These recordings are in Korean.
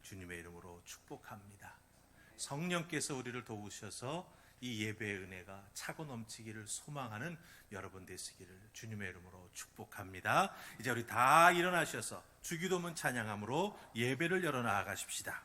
주님의 이름으로 축복합니다. 성령께서 우리를 도우셔서 이 예배의 은혜가 차고 넘치기를 소망하는 여러분 되시기를 주님의 이름으로 축복합니다. 이제 우리 다 일어나셔서 주기도문 찬양함으로 예배를 열어 나아가십시다.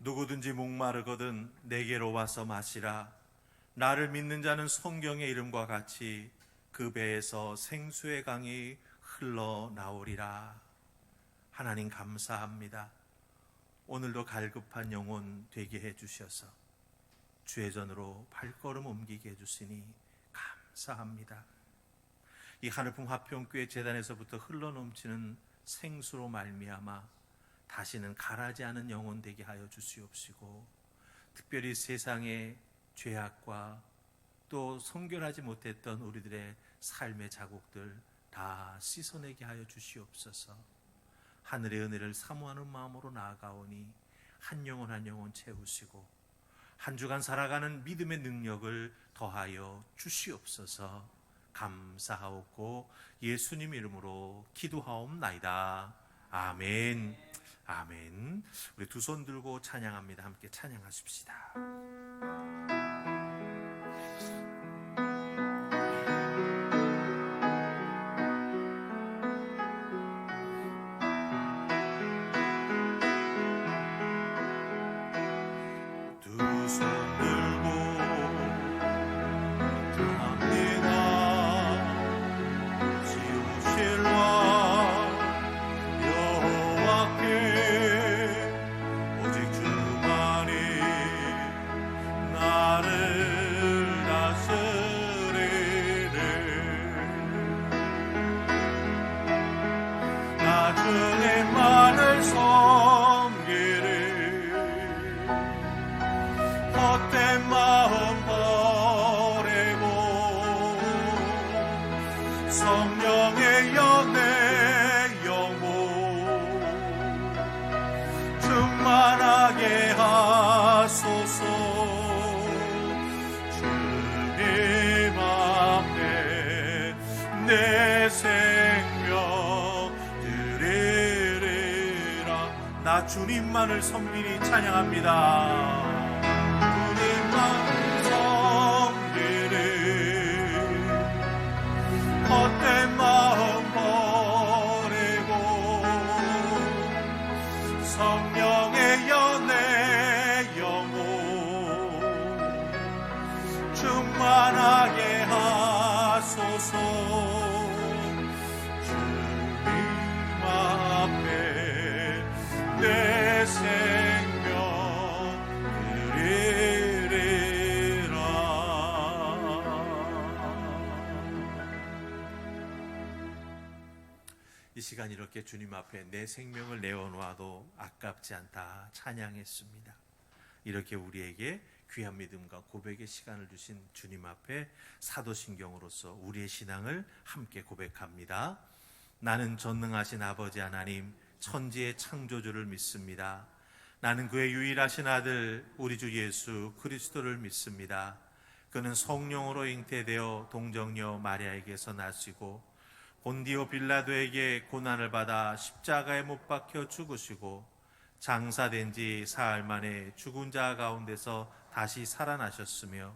누구든지 목마르거든 내게로 와서 마시라. 나를 믿는 자는 성경의 이름과 같이 그 배에서 생수의 강이 흘러나오리라. 하나님 감사합니다. 오늘도 갈급한 영혼 되게 해주셔서 주의 전으로 발걸음 옮기게 해주시니 감사합니다. 이 하늘품 화평교회 재단에서부터 흘러넘치는 생수로 말미암아 다시는 가라지 않은 영혼 되게 하여 주시옵시고, 특별히 세상의 죄악과 또 성결하지 못했던 우리들의 삶의 자국들 다 씻어내게 하여 주시옵소서. 하늘의 은혜를 사모하는 마음으로 나아가오니 한 영혼 한 영혼 채우시고 한 주간 살아가는 믿음의 능력을 더하여 주시옵소서. 감사하옵고 예수님 이름으로 기도하옵나이다. 아멘. 아멘. 우리 두 손 들고 찬양합니다. 함께 찬양하십시다. 두 손 들고 합니다. 지우실 왕 여호와께 오직 주만이 나를 다스리네. 나 주님만을 섬기리. 헛된 마음 버리고 성령의 연애 영혼 충만하게 하소서. 주님 앞에 내 생명 드리리라. 나 주님만을 섬기니 찬양합니다. 헛된 마음 버리고 성령의 연애 영혼 충만하게 하소서. 주님 앞에 내 생명 드리리라. 시간 이렇게 주님 앞에 내 생명을 내어놓아도 아깝지 않다 찬양했습니다. 이렇게 우리에게 귀한 믿음과 고백의 시간을 주신 주님 앞에 사도신경으로서 우리의 신앙을 함께 고백합니다. 나는 전능하신 아버지 하나님 천지의 창조주를 믿습니다. 나는 그의 유일하신 아들 우리 주 예수 그리스도를 믿습니다. 그는 성령으로 잉태되어 동정녀 마리아에게서 나시고 본디오 빌라도에게 고난을 받아 십자가에 못 박혀 죽으시고 장사된 지 사흘 만에 죽은 자 가운데서 다시 살아나셨으며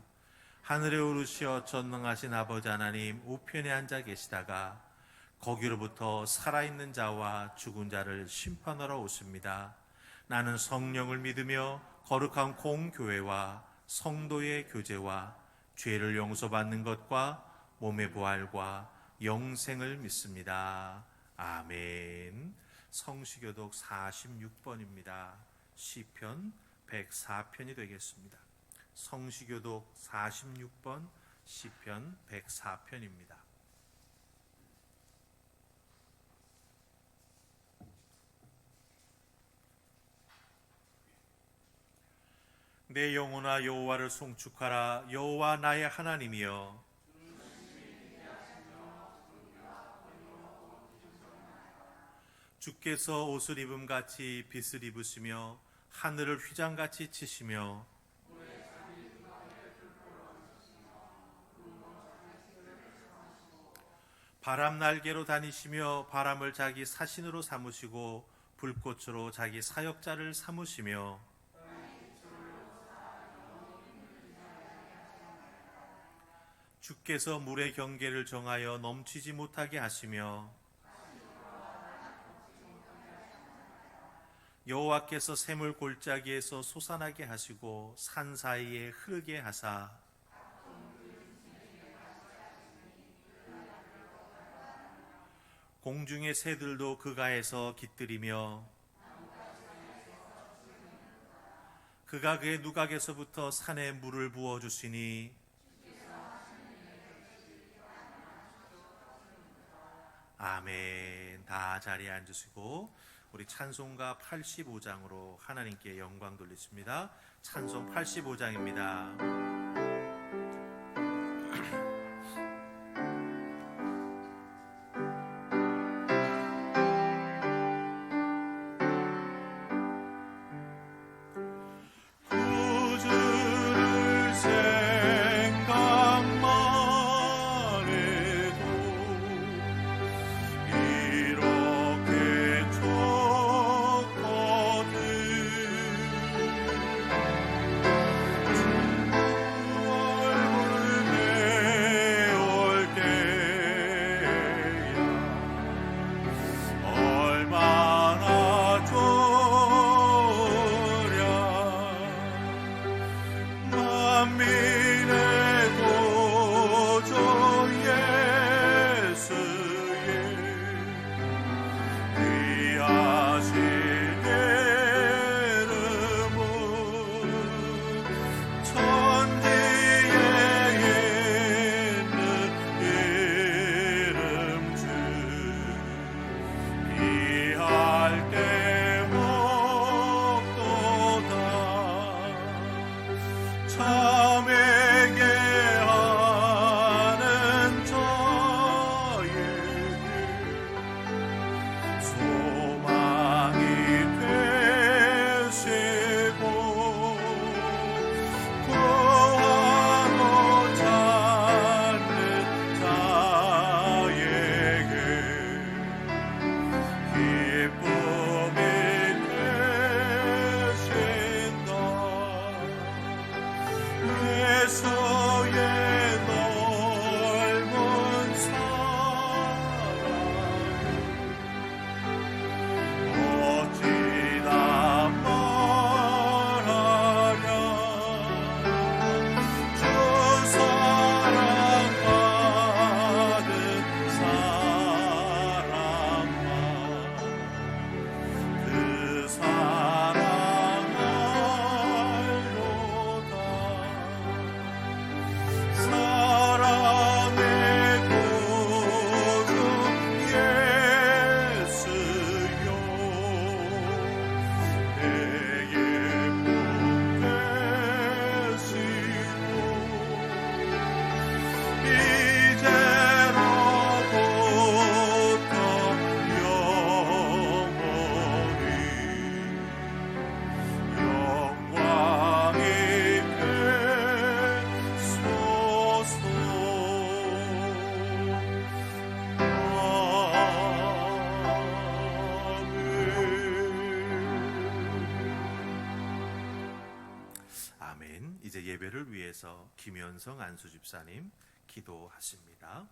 하늘에 오르시어 전능하신 아버지 하나님 우편에 앉아 계시다가 거기로부터 살아있는 자와 죽은 자를 심판하러 오십니다. 나는 성령을 믿으며 거룩한 공교회와 성도의 교제와 죄를 용서받는 것과 몸의 부활과 영생을 믿습니다. 아멘. 성시교독 46번입니다. 시편 104편이 되겠습니다. 성시교독 46번 시편 104편입니다. 내 영혼아 여호와를 송축하라. 여호와 나의 하나님이여 주께서 옷을 입음같이 빛을 입으시며 하늘을 휘장같이 치시며 바람 날개로 다니시며 바람을 자기 사신으로 삼으시고 불꽃으로 자기 사역자를 삼으시며 주께서 물의 경계를 정하여 넘치지 못하게 하시며 여호와께서 샘을 골짜기에서 솟아나게 하시고 산 사이에 흐르게 하사 공중의 새들도 그 가에서 깃들이며 그가 그의 누각에서부터 산에 물을 부어주시니 아멘. 다 자리에 앉으시고 우리 찬송가 85장으로 하나님께 영광 돌리십니다. 찬송 85장입니다. 이제 예배를 위해서 김현성 안수집사님 기도하십니다.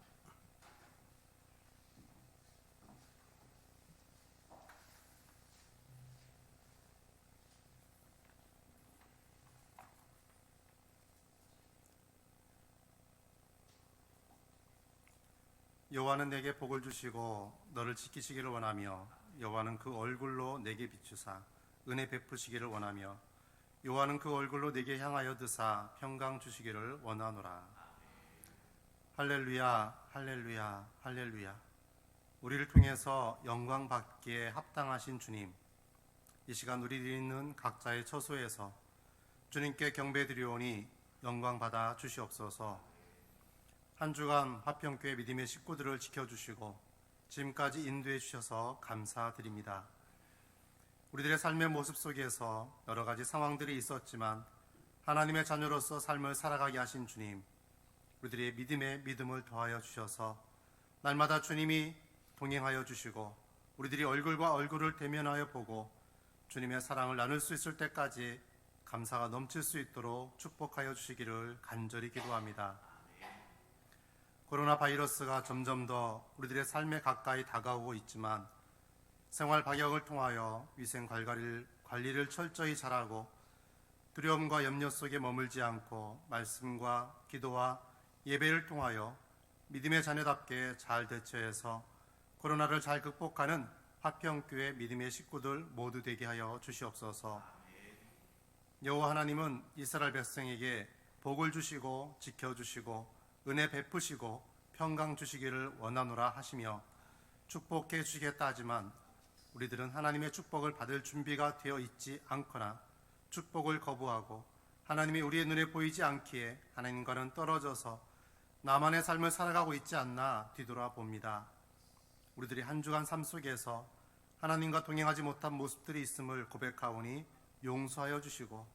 여호와는 내게 복을 주시고 너를 지키시기를 원하며 여호와는 그 얼굴로 내게 비추사 은혜 베푸시기를 원하며 여호와는 그 얼굴로 내게 향하여 드사 평강 주시기를 원하노라. 할렐루야 할렐루야 할렐루야. 우리를 통해서 영광 받기에 합당하신 주님, 이 시간 우리들이 있는 각자의 처소에서 주님께 경배드리오니 영광 받아 주시옵소서. 한 주간 화평교회 믿음의 식구들을 지켜주시고 지금까지 인도해 주셔서 감사드립니다. 우리들의 삶의 모습 속에서 여러 가지 상황들이 있었지만 하나님의 자녀로서 삶을 살아가게 하신 주님, 우리들의 믿음을 더하여 주셔서 날마다 주님이 동행하여 주시고 우리들이 얼굴과 얼굴을 대면하여 보고 주님의 사랑을 나눌 수 있을 때까지 감사가 넘칠 수 있도록 축복하여 주시기를 간절히 기도합니다. 코로나 바이러스가 점점 더 우리들의 삶에 가까이 다가오고 있지만 생활 방역을 통하여 위생 관리를 철저히 잘하고 두려움과 염려 속에 머물지 않고 말씀과 기도와 예배를 통하여 믿음의 자녀답게 잘 대처해서 코로나를 잘 극복하는 화평교회 믿음의 식구들 모두 되게 하여 주시옵소서. 여호와 하나님은 이스라엘 백성에게 복을 주시고 지켜주시고 은혜 베푸시고 평강 주시기를 원하노라 하시며 축복해 주시겠다 하지만 우리들은 하나님의 축복을 받을 준비가 되어 있지 않거나 축복을 거부하고 하나님이 우리의 눈에 보이지 않기에 하나님과는 떨어져서 나만의 삶을 살아가고 있지 않나 뒤돌아봅니다. 우리들이 한 주간 삶 속에서 하나님과 동행하지 못한 모습들이 있음을 고백하오니 용서하여 주시고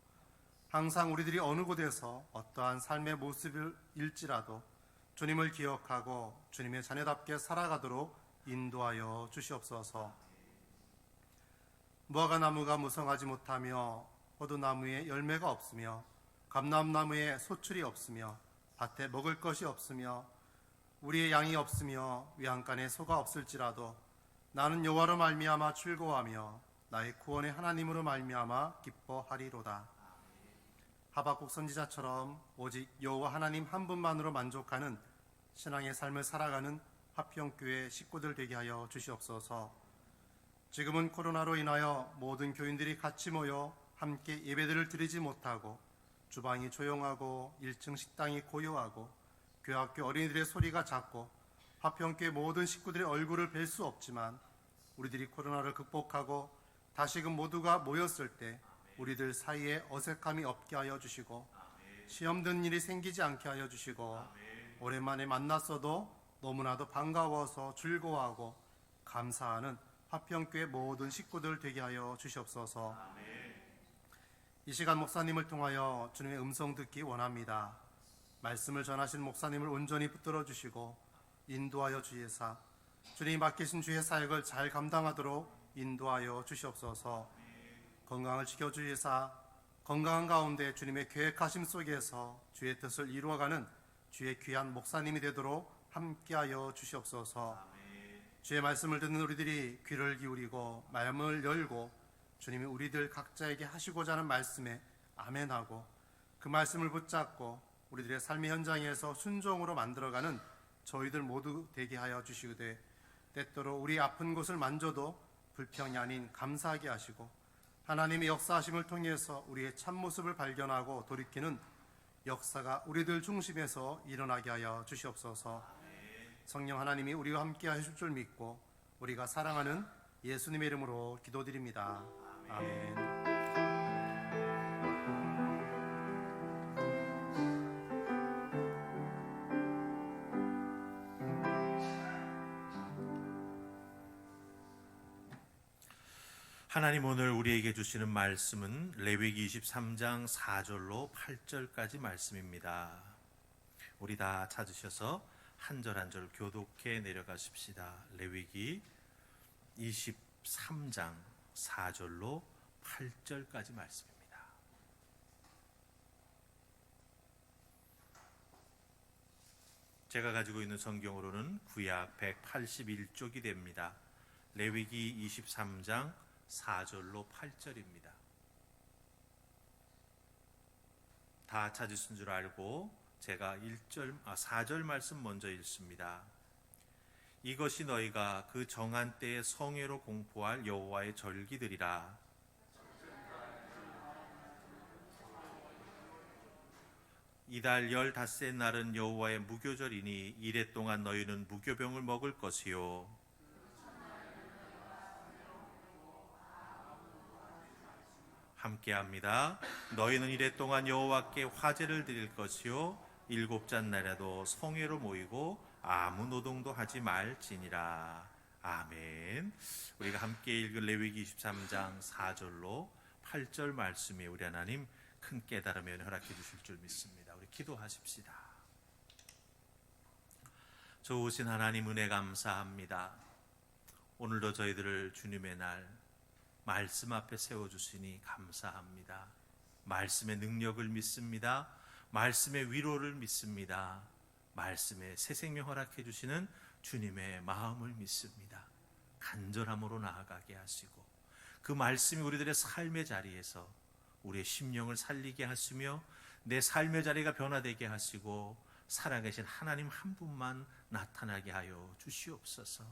항상 우리들이 어느 곳에서 어떠한 삶의 모습일지라도 주님을 기억하고 주님의 자녀답게 살아가도록 인도하여 주시옵소서. 무화과나무가 무성하지 못하며 포도나무에 열매가 없으며 감람나무에 소출이 없으며 밭에 먹을 것이 없으며 우리의 양이 없으며 외양간에 소가 없을지라도 나는 여호와로 말미암아 즐거워하며 나의 구원의 하나님으로 말미암아 기뻐하리로다. 하박국 선지자처럼 오직 여호와 하나님 한 분만으로 만족하는 신앙의 삶을 살아가는 화평교회 식구들 되게 하여 주시옵소서. 지금은 코로나로 인하여 모든 교인들이 같이 모여 함께 예배들을 드리지 못하고 주방이 조용하고 1층 식당이 고요하고 교학교 어린이들의 소리가 작고 화평교회 모든 식구들의 얼굴을 뵐 수 없지만 우리들이 코로나를 극복하고 다시금 모두가 모였을 때 우리들 사이에 어색함이 없게 하여 주시고 시험 든 일이 생기지 않게 하여 주시고 오랜만에 만났어도 너무나도 반가워서 즐거워하고 감사하는 화평교회 모든 식구들 되게 하여 주시옵소서. 이 시간 목사님을 통하여 주님의 음성 듣기 원합니다. 말씀을 전하신 목사님을 온전히 붙들어 주시고 인도하여 주시사 주님이 맡기신 주의 사역을 잘 감당하도록 인도하여 주시옵소서. 건강을 지켜주시사 건강한 가운데 주님의 계획하심 속에서 주의 뜻을 이루어가는 주의 귀한 목사님이 되도록 함께하여 주시옵소서. 주의 말씀을 듣는 우리들이 귀를 기울이고 마음을 열고 주님이 우리들 각자에게 하시고자 하는 말씀에 아멘하고 그 말씀을 붙잡고 우리들의 삶의 현장에서 순종으로 만들어가는 저희들 모두 되게 하여 주시되 때때로 우리 아픈 곳을 만져도 불평이 아닌 감사하게 하시고 하나님의 역사하심을 통해서 우리의 참모습을 발견하고 돌이키는 역사가 우리들 중심에서 일어나게 하여 주시옵소서. 성령 하나님이 우리와 함께 하실 줄 믿고 우리가 사랑하는 예수님의 이름으로 기도드립니다. 아멘. 하나님 오늘 우리에게 주시는 말씀은 레위기 23장 4절로 8절까지 말씀입니다. 우리 다 찾으셔서 한 절 한 절 교독해 내려가십시다. 레위기 23장 4절로 8절까지 말씀입니다. 제가 가지고 있는 성경으로는 구약 181쪽이 됩니다. 레위기 23장 4절로 8절입니다. 다 찾으신 줄 알고 제가 4절 말씀 먼저 읽습니다. 이것이 너희가 그 정한 때에 성회로 공포할 여호와의 절기들이라. 이달 15째 날은 여호와의 무교절이니 이래 동안 너희는 무교병을 먹을 것이요 함께합니다. 너희는 이래 동안 여호와께 화제를 드릴 것이요 일곱째 날에도 성회로 모이고 아무 노동도 하지 말지니라. 아멘. 우리가 함께 읽은 레위기 23장 4절로 8절 말씀에 우리 하나님 큰 깨달음에 허락해 주실 줄 믿습니다. 우리 기도하십시다. 좋으신 하나님 은혜 감사합니다. 오늘도 저희들을 주님의 날 말씀 앞에 세워주시니 감사합니다. 말씀의 능력을 믿습니다. 말씀의 위로를 믿습니다. 말씀에 새 생명 허락해 주시는 주님의 마음을 믿습니다. 간절함으로 나아가게 하시고 그 말씀이 우리들의 삶의 자리에서 우리의 심령을 살리게 하시며 내 삶의 자리가 변화되게 하시고 살아계신 하나님 한 분만 나타나게 하여 주시옵소서.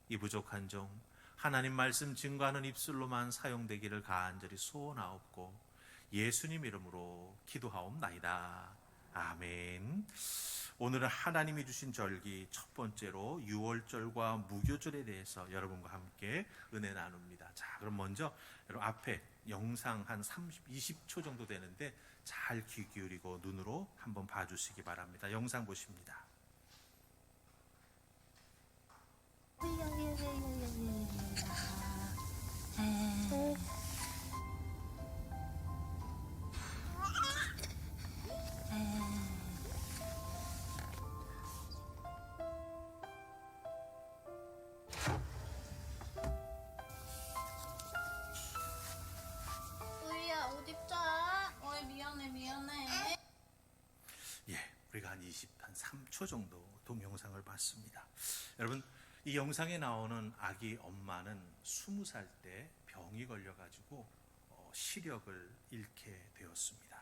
이 부족한 종 하나님 말씀 증거하는 입술로만 사용되기를 간절히 소원하옵고 예수님 이름으로 기도하옵나이다. 아멘. 오늘은 하나님이 주신 절기 첫 번째로 유월절과 무교절에 대해서 여러분과 함께 은혜 나눕니다. 자, 그럼 먼저 여러분 앞에 영상 한 20초 정도 되는데 잘 귀 기울이고 눈으로 한번 봐주시기 바랍니다. 영상 보십니다. 우리야 옷 입자. 어이 미안해. 우리가 한 3초 정도 동영상을 봤습니다. 여러분, 이 영상에 나오는 아기 엄마는 20살 때 병이 걸려가지고 시력을 잃게 되었습니다.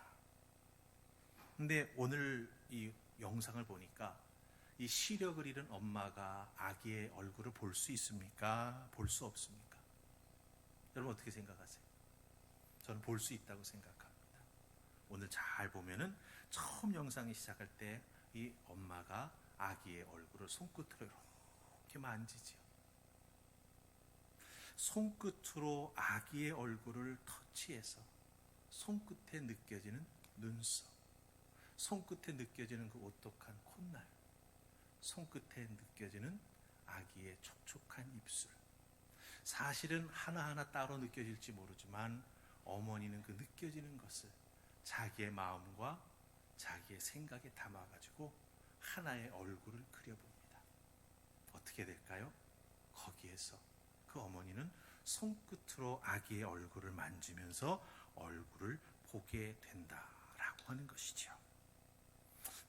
근데 오늘 이 영상을 보니까 이 시력을 잃은 엄마가 아기의 얼굴을 볼 수 있습니까? 볼 수 없습니까? 여러분 어떻게 생각하세요? 저는 볼 수 있다고 생각합니다. 오늘 잘 보면은 처음 영상이 시작할 때 이 엄마가 아기의 얼굴을 손끝으로 이렇게 만지지요. 손끝으로 아기의 얼굴을 터치해서 손끝에 느껴지는 눈썹, 손끝에 느껴지는 그 오똑한 콧날, 손끝에 느껴지는 아기의 촉촉한 입술. 사실은 하나하나 따로 느껴질지 모르지만 어머니는 그 느껴지는 것을 자기의 마음과 자기의 생각에 담아가지고 하나의 얼굴을 그려봅니다. 어떻게 될까요? 거기에서 그 어머니는 손끝으로 아기의 얼굴을 만지면서 얼굴을 보게 된다라고 하는 것이죠.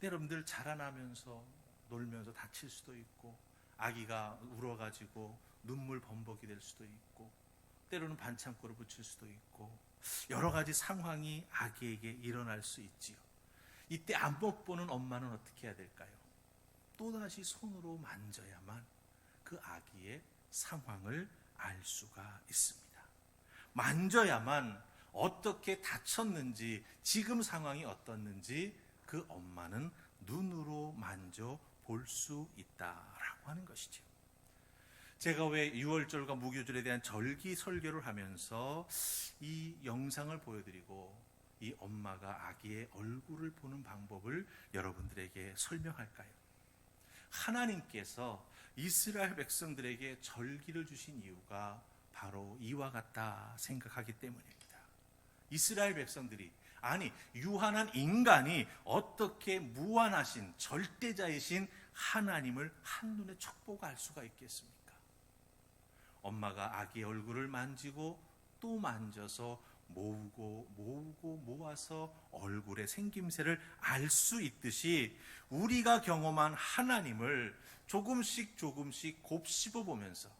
여러분들 자라나면서 놀면서 다칠 수도 있고 아기가 울어가지고 눈물 범벅이 될 수도 있고 때로는 반창고를 붙일 수도 있고 여러 가지 상황이 아기에게 일어날 수 있지요. 이때 안 못 보는 엄마는 어떻게 해야 될까요? 또다시 손으로 만져야만 그 아기의 상황을 알 수가 있습니다. 만져야만 어떻게 다쳤는지, 지금 상황이 어떻는지 그 엄마는 눈으로 만져볼 수 있다라고 하는 것이죠. 제가 왜 유월절과 무교절에 대한 절기 설교를 하면서 이 영상을 보여드리고 이 엄마가 아기의 얼굴을 보는 방법을 여러분들에게 설명할까요? 하나님께서 이스라엘 백성들에게 절기를 주신 이유가 바로 이와 같다 생각하기 때문입니다. 이스라엘 백성들이, 아니 유한한 인간이 어떻게 무한하신 절대자이신 하나님을 한눈에 척보고 알 수가 있겠습니까? 엄마가 아기의 얼굴을 만지고 또 만져서 모아서 얼굴의 생김새를 알 수 있듯이 우리가 경험한 하나님을 조금씩 곱씹어 보면서,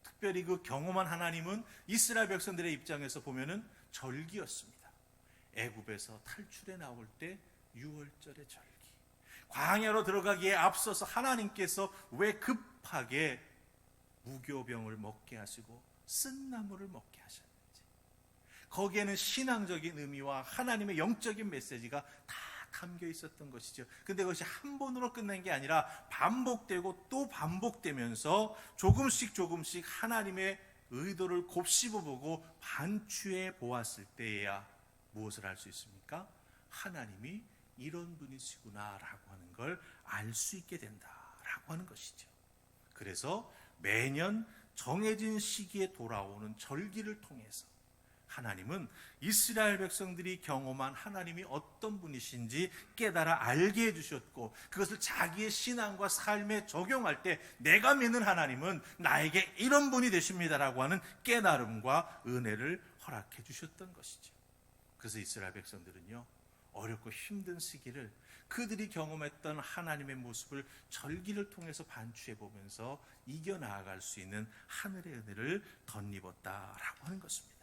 특별히 그 경험한 하나님은 이스라엘 백성들의 입장에서 보면은 절기였습니다. 애굽에서 탈출해 나올 때 유월절의 절기, 광야로 들어가기에 앞서서 하나님께서 왜 급하게 무교병을 먹게 하시고 쓴나물을 먹게 하셨는지, 거기에는 신앙적인 의미와 하나님의 영적인 메시지가 다 담겨 있었던 것이죠. 근데 그것이 한 번으로 끝난 게 아니라 반복되고 또 반복되면서 조금씩 하나님의 의도를 곱씹어보고 반추해 보았을 때에야 무엇을 알 수 있습니까? 하나님이 이런 분이시구나라고 하는 걸 알 수 있게 된다라고 하는 것이죠. 그래서 매년 정해진 시기에 돌아오는 절기를 통해서 하나님은 이스라엘 백성들이 경험한 하나님이 어떤 분이신지 깨달아 알게 해주셨고, 그것을 자기의 신앙과 삶에 적용할 때 내가 믿는 하나님은 나에게 이런 분이 되십니다라고 하는 깨달음과 은혜를 허락해 주셨던 것이죠. 그래서 이스라엘 백성들은요, 어렵고 힘든 시기를 그들이 경험했던 하나님의 모습을 절기를 통해서 반추해 보면서 이겨나갈 수 있는 하늘의 은혜를 덧입었다라고 하는 것입니다.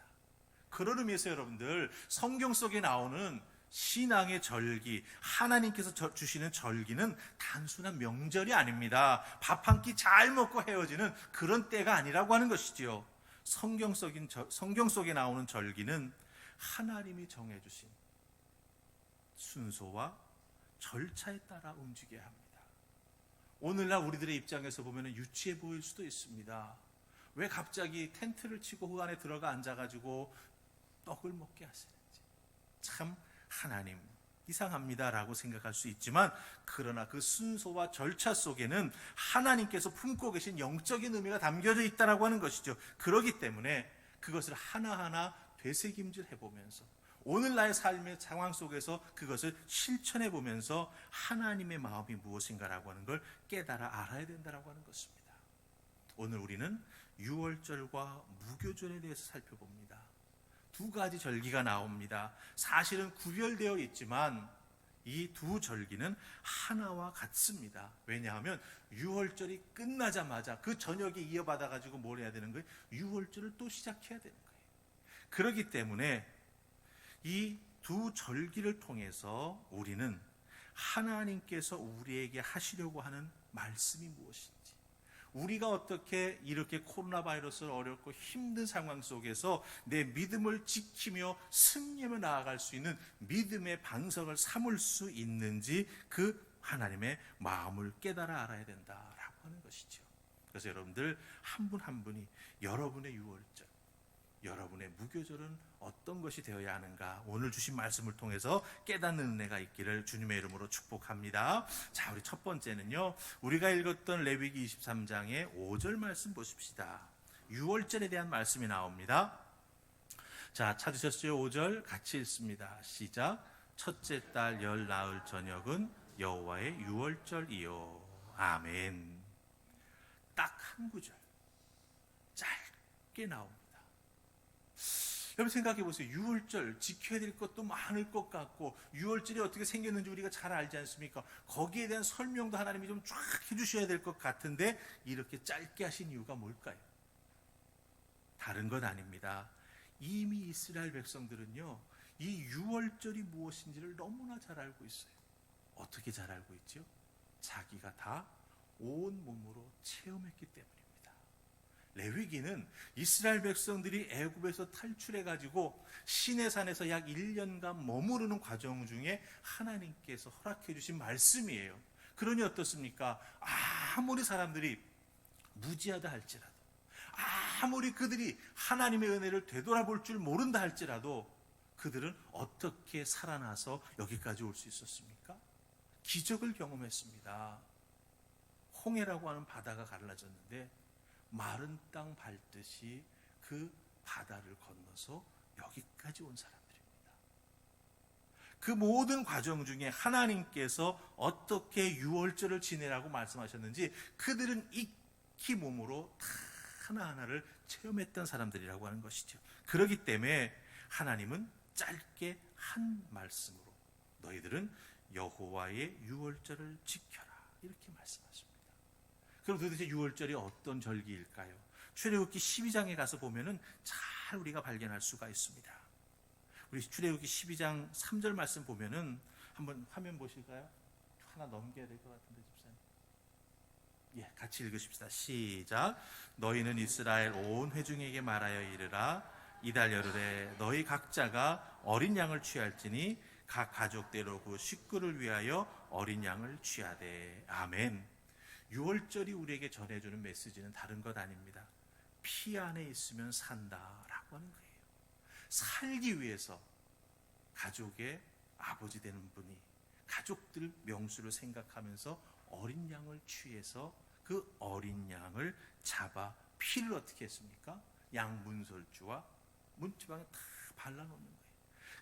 그런 의미에서 여러분들, 성경 속에 나오는 신앙의 절기, 하나님께서 주시는 절기는 단순한 명절이 아닙니다. 밥 한 끼 잘 먹고 헤어지는 그런 때가 아니라고 하는 것이지요. 성경 속에 나오는 절기는 하나님이 정해주신 순서와 절차에 따라 움직여야 합니다. 오늘날 우리들의 입장에서 보면 유치해 보일 수도 있습니다. 왜 갑자기 텐트를 치고 그 안에 들어가 앉아가지고 떡을 먹게 하시는지, 참 하나님 이상합니다라고 생각할 수 있지만, 그러나 그 순서와 절차 속에는 하나님께서 품고 계신 영적인 의미가 담겨져 있다라고 하는 것이죠. 그렇기 때문에 그것을 하나하나 되새김질 해보면서 오늘날의 삶의 상황 속에서 그것을 실천해 보면서 하나님의 마음이 무엇인가라고 하는 걸 깨달아 알아야 된다라고 하는 것입니다. 오늘 우리는 유월절과 무교절에 대해서 살펴봅니다. 두 가지 절기가 나옵니다. 사실은 구별되어 있지만 이 두 절기는 하나와 같습니다. 왜냐하면 유월절이 끝나자마자 그 저녁에 이어받아 가지고 뭘 해야 되는 거예요? 유월절을 또 시작해야 되는 거예요. 그렇기 때문에 이 두 절기를 통해서 우리는 하나님께서 우리에게 하시려고 하는 말씀이 무엇인지, 우리가 어떻게 이렇게 코로나 바이러스를 어렵고 힘든 상황 속에서 내 믿음을 지키며 승리하며 나아갈 수 있는 믿음의 반석을 삼을 수 있는지, 그 하나님의 마음을 깨달아 알아야 된다라고 하는 것이죠. 그래서 여러분들 한 분 한 분이 여러분의 유월절, 여러분의 무교절은 어떤 것이 되어야 하는가, 오늘 주신 말씀을 통해서 깨닫는 은혜가 있기를 주님의 이름으로 축복합니다. 자, 우리 첫 번째는요, 우리가 읽었던 레위기 23장의 5절 말씀 보십시다. 유월절에 대한 말씀이 나옵니다. 자, 찾으셨어요? 5절 같이 읽습니다. 시작. 첫째 달 열 나흘 저녁은 여호와의 유월절이요. 아멘. 딱 한 구절 짧게 나옵니다. 여러분 생각해 보세요. 유월절 지켜야 될 것도 많을 것 같고, 유월절이 어떻게 생겼는지 우리가 잘 알지 않습니까? 거기에 대한 설명도 하나님이 좀 쫙 해주셔야 될 것 같은데 이렇게 짧게 하신 이유가 뭘까요? 다른 건 아닙니다. 이미 이스라엘 백성들은요, 이 유월절이 무엇인지를 너무나 잘 알고 있어요. 어떻게 잘 알고 있죠? 자기가 다 온몸으로 체험했기 때문입니다. 레위기는 이스라엘 백성들이 애굽에서 탈출해가지고 시내산에서 약 1년간 머무르는 과정 중에 하나님께서 허락해 주신 말씀이에요. 그러니 어떻습니까? 아무리 사람들이 무지하다 할지라도, 아무리 그들이 하나님의 은혜를 되돌아볼 줄 모른다 할지라도, 그들은 어떻게 살아나서 여기까지 올 수 있었습니까? 기적을 경험했습니다. 홍해라고 하는 바다가 갈라졌는데 마른 땅 밟듯이 그 바다를 건너서 여기까지 온 사람들입니다. 그 모든 과정 중에 하나님께서 어떻게 유월절을 지내라고 말씀하셨는지 그들은 익히 몸으로 다 하나하나를 체험했던 사람들이라고 하는 것이죠. 그렇기 때문에 하나님은 짧게 한 말씀으로 너희들은 여호와의 유월절을 지켜라 이렇게 말씀하십니다. 그럼 도대체 유월절이 어떤 절기일까요? 출애굽기 12장에 가서 보면은 잘 우리가 발견할 수가 있습니다. 우리 출애굽기 12장 3절 말씀 보면은 한번 화면 보실까요? 하나 넘겨야 될 것 같은데 집사님. 예, 같이 읽으십시다. 시작. 너희는 이스라엘 온 회중에게 말하여 이르라. 이달 열흘에 너희 각자가 어린 양을 취할지니 각 가족대로 그 식구를 위하여 어린 양을 취하되. 아멘. 유월절이 우리에게 전해주는 메시지는 다른 것 아닙니다. 피 안에 있으면 산다라고 하는 거예요. 살기 위해서 가족의 아버지 되는 분이 가족들 명수를 생각하면서 어린 양을 취해서 그 어린 양을 잡아 피를 어떻게 했습니까? 양 문설주와 문지방에 다 발라놓는 거예요.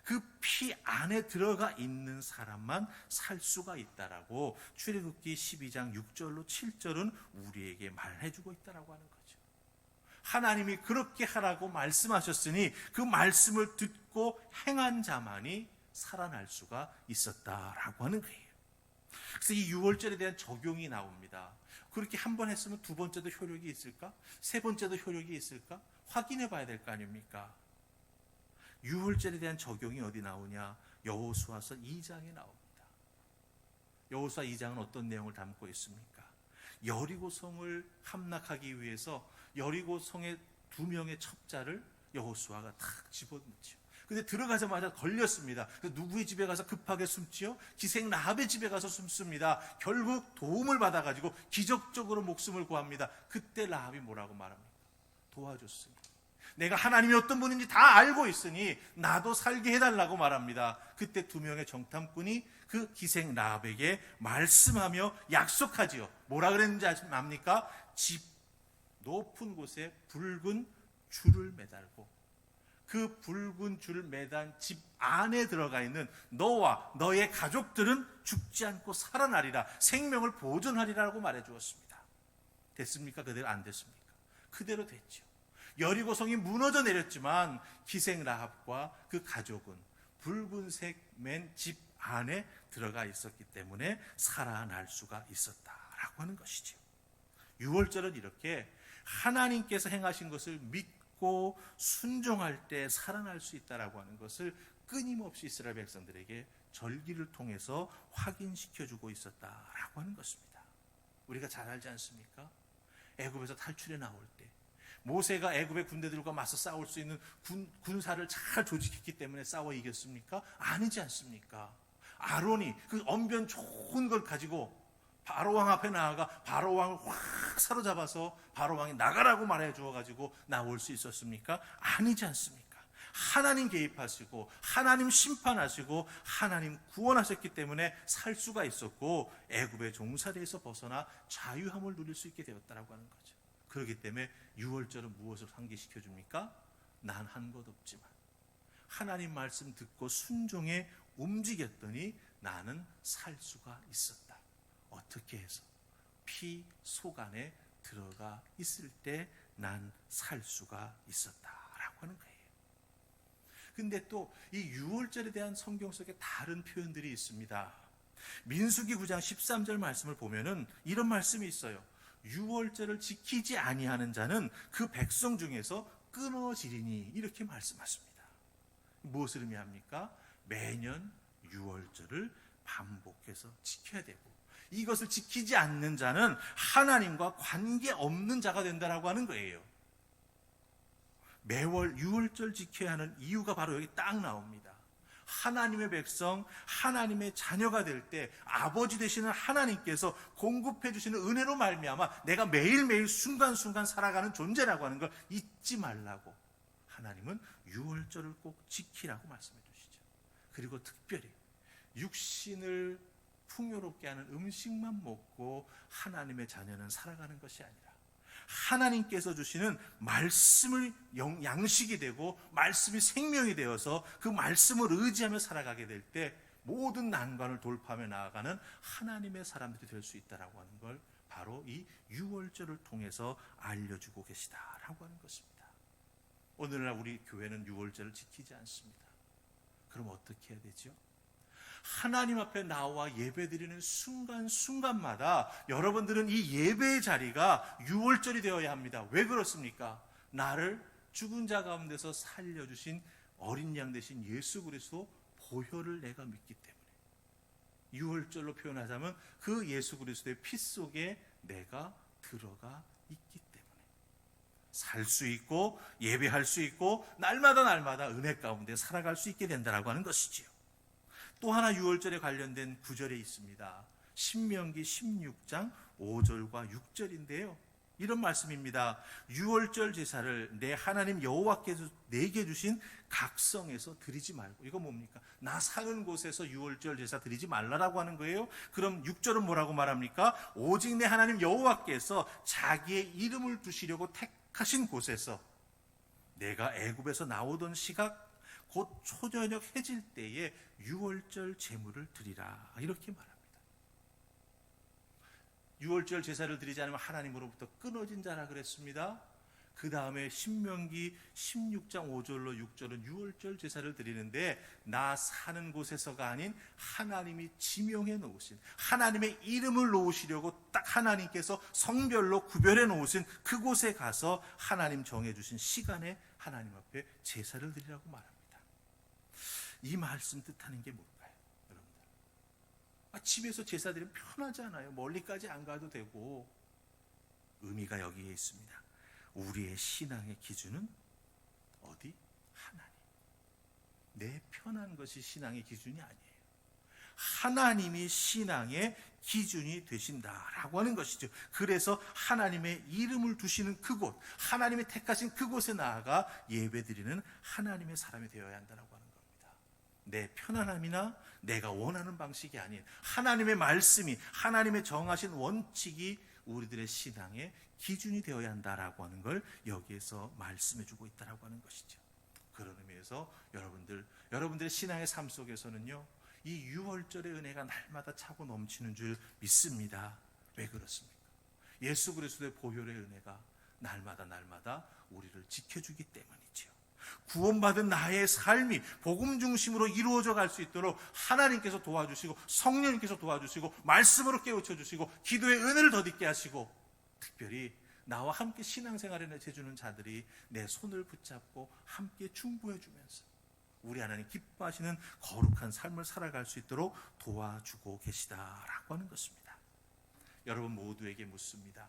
그 피 안에 들어가 있는 사람만 살 수가 있다라고 출애굽기 12장 6절로 7절은 우리에게 말해주고 있다라고 하는 거죠. 하나님이 그렇게 하라고 말씀하셨으니 그 말씀을 듣고 행한 자만이 살아날 수가 있었다라고 하는 거예요. 그래서 이 유월절에 대한 적용이 나옵니다. 그렇게 한 번 했으면 두 번째도 효력이 있을까? 세 번째도 효력이 있을까? 확인해 봐야 될 거 아닙니까? 유월절에 대한 적용이 어디 나오냐? 여호수아서 2장에 나옵니다. 여호수아 2장은 어떤 내용을 담고 있습니까? 여리고성을 함락하기 위해서 여리고성의 2명의 첩자를 여호수아가 탁 집어넣죠. 근데 들어가자마자 걸렸습니다. 그래서 누구의 집에 가서 급하게 숨지요? 기생 라합의 집에 가서 숨습니다. 결국 도움을 받아가지고 기적적으로 목숨을 구합니다. 그때 라합이 뭐라고 말합니까? 도와줬습니다. 내가 하나님이 어떤 분인지 다 알고 있으니 나도 살게 해달라고 말합니다. 그때 2명의 정탐꾼이 그 기생 라합에게 말씀하며 약속하지요. 뭐라 그랬는지 압니까? 집 높은 곳에 붉은 줄을 매달고 그 붉은 줄을 매단 집 안에 들어가 있는 너와 너의 가족들은 죽지 않고 살아나리라, 생명을 보존하리라고 말해 주었습니다. 됐습니까? 그대로 안 됐습니까? 그대로 됐죠. 여리고성이 무너져 내렸지만 기생 라합과 그 가족은 붉은색 맨 집 안에 들어가 있었기 때문에 살아날 수가 있었다라고 하는 것이죠. 유월절은 이렇게 하나님께서 행하신 것을 믿고 순종할 때 살아날 수 있다라고 하는 것을 끊임없이 이스라엘 백성들에게 절기를 통해서 확인시켜주고 있었다라고 하는 것입니다. 우리가 잘 알지 않습니까? 애굽에서 탈출해 나올 때 모세가 애굽의 군대들과 맞서 싸울 수 있는 군사를 잘 조직했기 때문에 싸워 이겼습니까? 아니지 않습니까? 아론이 그 언변 좋은 걸 가지고 바로왕 앞에 나아가 바로왕을 확 사로잡아서 바로왕이 나가라고 말해 주어가지고 나올 수 있었습니까? 아니지 않습니까? 하나님 개입하시고 하나님 심판하시고 하나님 구원하셨기 때문에 살 수가 있었고 애굽의 종살이에서 벗어나 자유함을 누릴 수 있게 되었다라고 하는 거죠. 그렇기 때문에 유월절은 무엇을 상기시켜 줍니까? 난 한 것 없지만 하나님 말씀 듣고 순종해 움직였더니 나는 살 수가 있었다. 어떻게 해서? 피 속 안에 들어가 있을 때 난 살 수가 있었다라고 하는 거예요. 근데 또 이 유월절에 대한 성경 속에 다른 표현들이 있습니다. 민수기 9장 13절 말씀을 보면은 이런 말씀이 있어요. 유월절을 지키지 아니하는 자는 그 백성 중에서 끊어지리니 이렇게 말씀하십니다. 무엇을 의미합니까? 매년 유월절을 반복해서 지켜야 되고 이것을 지키지 않는 자는 하나님과 관계없는 자가 된다라고 하는 거예요. 매월 유월절 지켜야 하는 이유가 바로 여기 딱 나옵니다. 하나님의 백성, 하나님의 자녀가 될 때 아버지 되시는 하나님께서 공급해 주시는 은혜로 말미암아 내가 매일매일 순간순간 살아가는 존재라고 하는 걸 잊지 말라고 하나님은 유월절을 꼭 지키라고 말씀해 주시죠. 그리고 특별히 육신을 풍요롭게 하는 음식만 먹고 하나님의 자녀는 살아가는 것이 아니라 하나님께서 주시는 말씀을 양식이 되고 말씀이 생명이 되어서 그 말씀을 의지하며 살아가게 될 때 모든 난관을 돌파하며 나아가는 하나님의 사람들이 될 수 있다라고 하는 걸 바로 이 유월절을 통해서 알려주고 계시다라고 하는 것입니다. 오늘날 우리 교회는 유월절을 지키지 않습니다. 그럼 어떻게 해야 되죠? 하나님 앞에 나와 예배드리는 순간순간마다 여러분들은 이 예배의 자리가 유월절이 되어야 합니다. 왜 그렇습니까? 나를 죽은 자 가운데서 살려주신 어린 양 되신 예수 그리스도 보혈을 내가 믿기 때문에, 유월절로 표현하자면 그 예수 그리스도의 피 속에 내가 들어가 있기 때문에 살 수 있고 예배할 수 있고 날마다 은혜 가운데 살아갈 수 있게 된다라고 하는 것이지요. 또 하나 유월절에 관련된 구절이 있습니다. 신명기 16장 5절과 6절인데요. 이런 말씀입니다. 유월절 제사를 내 하나님 여호와께서 내게 주신 각성에서 드리지 말고. 이거 뭡니까? 나 사는 곳에서 유월절 제사 드리지 말라라고 하는 거예요. 그럼 6절은 뭐라고 말합니까? 오직 내 하나님 여호와께서 자기의 이름을 두시려고 택하신 곳에서 내가 애굽에서 나오던 시각 곧 초저녁 해질 때에 유월절 제물을 드리라, 이렇게 말합니다. 유월절 제사를 드리지 않으면 하나님으로부터 끊어진 자라 그랬습니다. 그 다음에 신명기 16장 5절로 6절은 유월절 제사를 드리는데, 나 사는 곳에서가 아닌 하나님이 지명해 놓으신, 하나님의 이름을 놓으시려고 딱 하나님께서 성별로 구별해 놓으신 그곳에 가서 하나님 정해주신 시간에 하나님 앞에 제사를 드리라고 말합니다. 이 말씀 뜻하는 게 뭘까요, 여러분들? 집에서 제사 드리면 편하잖아요. 멀리까지 안 가도 되고. 의미가 여기에 있습니다. 우리의 신앙의 기준은 어디? 하나님. 내 편한 것이 신앙의 기준이 아니에요. 하나님이 신앙의 기준이 되신다라고 하는 것이죠. 그래서 하나님의 이름을 두시는 그곳, 하나님이 택하신 그곳에 나아가 예배드리는 하나님의 사람이 되어야 한다라고 하는 겁니다. 내 편안함이나 내가 원하는 방식이 아닌 하나님의 말씀이, 하나님의 정하신 원칙이 우리들의 신앙의 기준이 되어야 한다라고 하는 걸 여기에서 말씀해 주고 있다라고 하는 것이죠. 그런 의미에서 여러분들의 신앙의 삶 속에서는요, 이 유월절의 은혜가 날마다 차고 넘치는 줄 믿습니다. 왜 그렇습니까? 예수 그리스도의 보혈의 은혜가 날마다 우리를 지켜주기 때문이죠. 구원받은 나의 삶이 복음 중심으로 이루어져 갈 수 있도록 하나님께서 도와주시고, 성령님께서 도와주시고, 말씀으로 깨우쳐 주시고, 기도의 은혜를 더딛게 하시고, 특별히 나와 함께 신앙생활에 해주는 자들이 내 손을 붙잡고 함께 중보해 주면서 우리 하나님 기뻐하시는 거룩한 삶을 살아갈 수 있도록 도와주고 계시다라고 하는 것입니다. 여러분 모두에게 묻습니다.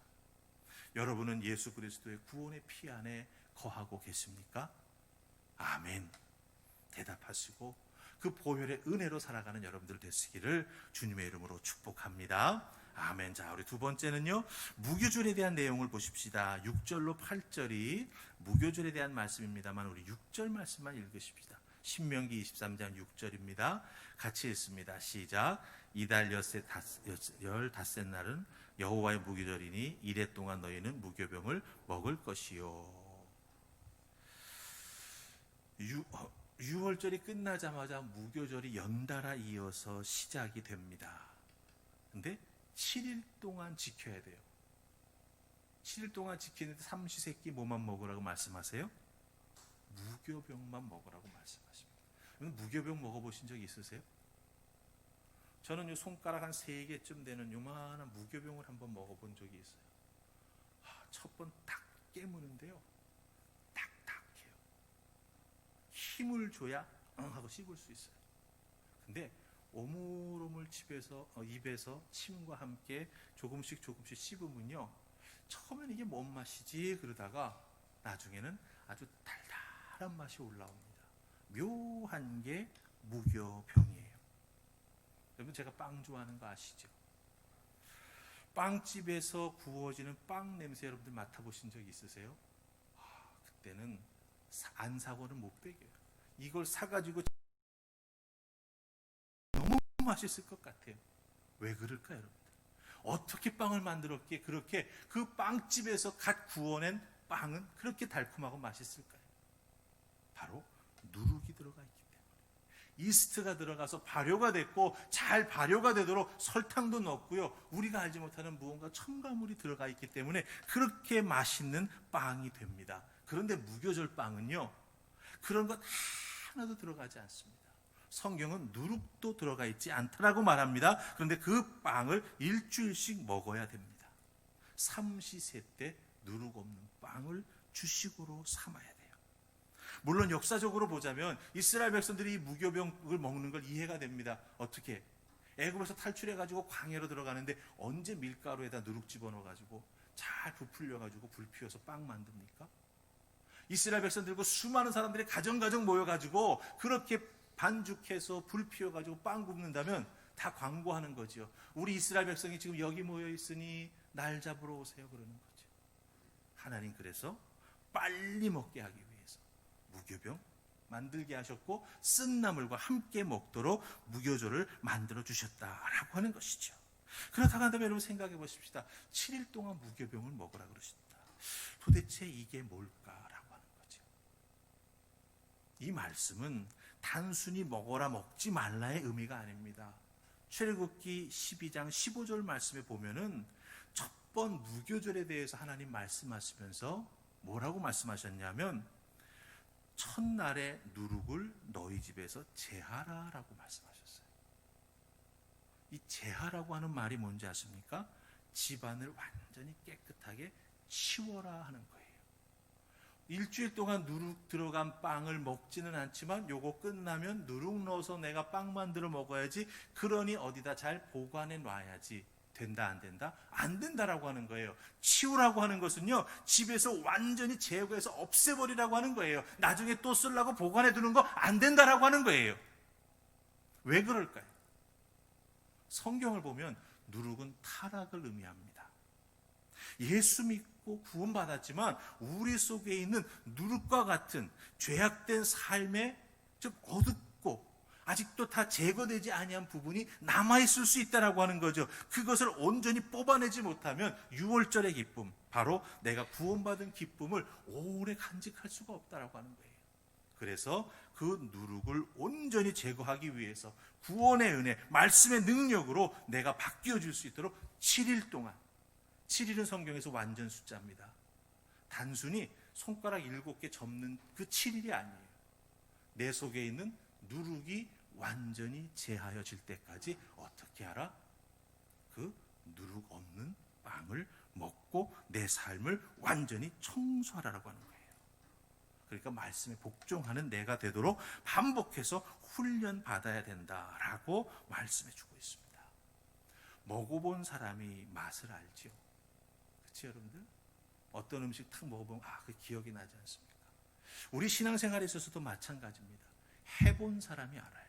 여러분은 예수 그리스도의 구원의 피 안에 거하고 계십니까? 아멘. 대답하시고 그 보혈의 은혜로 살아가는 여러분들 되시기를 주님의 이름으로 축복합니다. 아멘. 자, 우리 두 번째는요, 무교절에 대한 내용을 보십시다. 6절로 8절이 무교절에 대한 말씀입니다만 우리 6절 말씀만 읽으십시다. 신명기 23장 6절입니다. 같이 읽습니다. 시작. 이달 열닷새 날은 여호와의 무교절이니 이래 동안 너희는 무교병을 먹을 것이요. 유월절이 끝나자마자 무교절이 연달아 이어서 시작이 됩니다. 근데 7일 동안 지켜야 돼요. 7일 동안 지키는데 삼시세끼 뭐만 먹으라고 말씀하세요? 무교병만 먹으라고 말씀하십니다. 무교병 먹어보신 적 있으세요? 저는 요 손가락 한 3개쯤 되는 요만한 무교병을 한번 먹어본 적이 있어요. 첫 번 딱 깨무는데요, 딱딱해요. 힘을 줘야 하고 씹을 수 있어요. 근데 오물오물 입에서 침과 함께 조금씩 씹으면요, 처음엔 이게 뭔 맛이지 그러다가 나중에는 아주 달달한 맛이 올라옵니다. 묘한 게 무교병이에요. 여러분, 제가 빵 좋아하는 거 아시죠? 빵집에서 구워지는 빵 냄새 여러분들 맡아보신 적 있으세요? 그때는 안 사고는 못 배겨요. 이걸 사가지고 너무 맛있을 것 같아요. 왜 그럴까요, 여러분들? 어떻게 빵을 만들었기에 그렇게 그 빵집에서 갓 구워낸 빵은 그렇게 달콤하고 맛있을까요? 바로 누룩이 들어가 있기 때문에. 이스트가 들어가서 발효가 됐고 잘 발효가 되도록 설탕도 넣었고요. 우리가 알지 못하는 무언가 첨가물이 들어가 있기 때문에 그렇게 맛있는 빵이 됩니다. 그런데 무교절 빵은요, 그런 것 하나도 들어가지 않습니다. 성경은 누룩도 들어가 있지 않다라고 말합니다. 그런데 그 빵을 일주일씩 먹어야 됩니다. 삼시세 때 누룩 없는 빵을 주식으로 삼아야 돼요. 물론 역사적으로 보자면 이스라엘 백성들이 이 무교병을 먹는 걸 이해가 됩니다. 어떻게? 애굽에서 탈출해가지고 광야로 들어가는데 언제 밀가루에다 누룩 집어넣어가지고 잘 부풀려가지고 불 피워서 빵 만듭니까? 이스라엘 백성들과 수많은 사람들이 가정가정 모여가지고 그렇게 반죽해서 불 피워가지고 빵 굽는다면 다 광고하는 거죠. 우리 이스라엘 백성이 지금 여기 모여 있으니 날 잡으러 오세요 그러는 거죠. 하나님 그래서 빨리 먹게 하기 위해서 무교병 만들게 하셨고 쓴 나물과 함께 먹도록 무교조를 만들어 주셨다라고 하는 것이죠. 그렇다고 한다면 여러분 생각해 보십시다. 7일 동안 무교병을 먹으라 그러셨다. 도대체 이게 뭘까라고 하는 거죠. 이 말씀은 단순히 먹어라 먹지 말라의 의미가 아닙니다. 출애굽기 12장 15절 말씀에 보면은 첫 번 무교절에 대해서 하나님 말씀하시면서 뭐라고 말씀하셨냐면 첫날에 누룩을 너희 집에서 제하라라고 말씀하셨어요. 이 제하라고 하는 말이 뭔지 아십니까? 집안을 완전히 깨끗하게 치워라 하는 거예요. 일주일 동안 누룩 들어간 빵을 먹지는 않지만 요거 끝나면 누룩 넣어서 내가 빵 만들어 먹어야지. 그러니 어디다 잘 보관해 놔야지. 된다 안 된다? 안 된다라고 하는 거예요. 치우라고 하는 것은요, 집에서 완전히 제거해서 없애버리라고 하는 거예요. 나중에 또 쓰려고 보관해 두는 거 안 된다라고 하는 거예요. 왜 그럴까요? 성경을 보면 누룩은 타락을 의미합니다. 예수 믿고 구원받았지만 우리 속에 있는 누룩과 같은 죄악된 삶에 좀 어둡고 아직도 다 제거되지 아니한 부분이 남아있을 수 있다라고 하는 거죠. 그것을 온전히 뽑아내지 못하면 유월절의 기쁨, 바로 내가 구원받은 기쁨을 오래 간직할 수가 없다라고 하는 거예요. 그래서 그 누룩을 온전히 제거하기 위해서 구원의 은혜, 말씀의 능력으로 내가 바뀌어질 수 있도록 7일 동안, 7일은 성경에서 완전 숫자입니다. 단순히 손가락 7개 접는 그 7일이 아니에요. 내 속에 있는 누룩이 완전히 제하여질 때까지 어떻게 하라? 그 누룩 없는 빵을 먹고 내 삶을 완전히 청소하라고 하는 거예요. 그러니까 말씀에 복종하는 내가 되도록 반복해서 훈련 받아야 된다라고 말씀해 주고 있습니다. 먹어본 사람이 맛을 알죠. 그렇죠, 여러분들? 어떤 음식 탁 먹어보면 그 기억이 나지 않습니까? 우리 신앙생활에 있어서도 마찬가지입니다. 해본 사람이 알아요.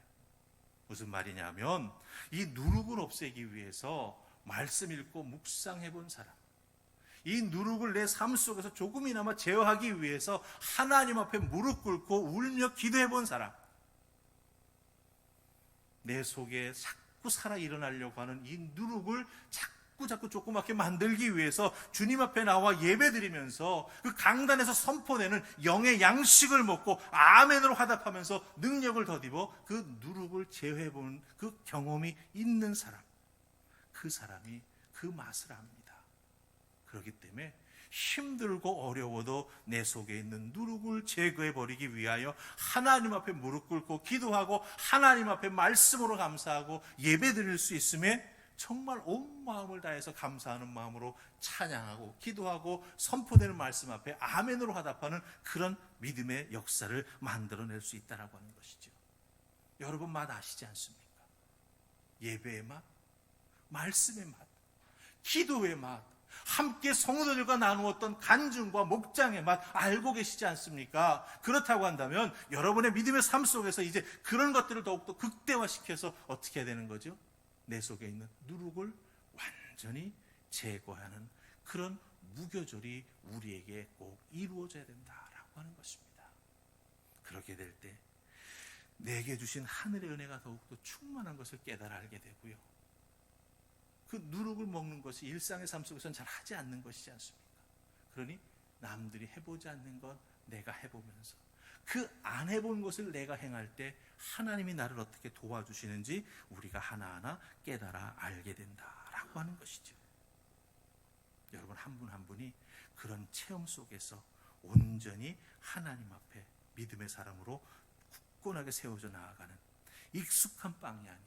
무슨 말이냐면 이 누룩을 없애기 위해서 말씀 읽고 묵상해본 사람, 이 누룩을 내 삶 속에서 조금이나마 제어하기 위해서 하나님 앞에 무릎 꿇고 울며 기도해본 사람, 내 속에 자꾸 살아 일어나려고 하는 이 누룩을 자꾸 조그맣게 만들기 위해서 주님 앞에 나와 예배드리면서 그 강단에서 선포되는 영의 양식을 먹고 아멘으로 화답하면서 능력을 더입어 그 누룩을 제어해본 그 경험이 있는 사람, 그 사람이 그 맛을 압니다. 그렇기 때문에 힘들고 어려워도 내 속에 있는 누룩을 제거해버리기 위하여 하나님 앞에 무릎 꿇고 기도하고 하나님 앞에 말씀으로 감사하고 예배드릴 수 있음에 정말 온 마음을 다해서 감사하는 마음으로 찬양하고 기도하고 선포되는 말씀 앞에 아멘으로 화답하는 그런 믿음의 역사를 만들어낼 수 있다라고 하는 것이죠. 여러분 맛 아시지 않습니까? 예배의 맛, 말씀의 맛, 기도의 맛, 함께 성도들과 나누었던 간증과 목장의 맛 알고 계시지 않습니까? 그렇다고 한다면 여러분의 믿음의 삶 속에서 이제 그런 것들을 더욱더 극대화시켜서 어떻게 해야 되는 거죠? 내 속에 있는 누룩을 완전히 제거하는 그런 무교절이 우리에게 꼭 이루어져야 된다라고 하는 것입니다. 그렇게 될 때 내게 주신 하늘의 은혜가 더욱더 충만한 것을 깨달아 알게 되고요. 그 누룩을 먹는 것이 일상의 삶 속에서는 잘 하지 않는 것이지 않습니까? 그러니 남들이 해보지 않는 것 내가 해보면서 그 안 해본 것을 내가 행할 때 하나님이 나를 어떻게 도와주시는지 우리가 하나하나 깨달아 알게 된다라고 하는 것이죠. 여러분 한 분 한 분이 그런 체험 속에서 온전히 하나님 앞에 믿음의 사람으로 굳건하게 세워져 나아가는 익숙한 빵이 아닌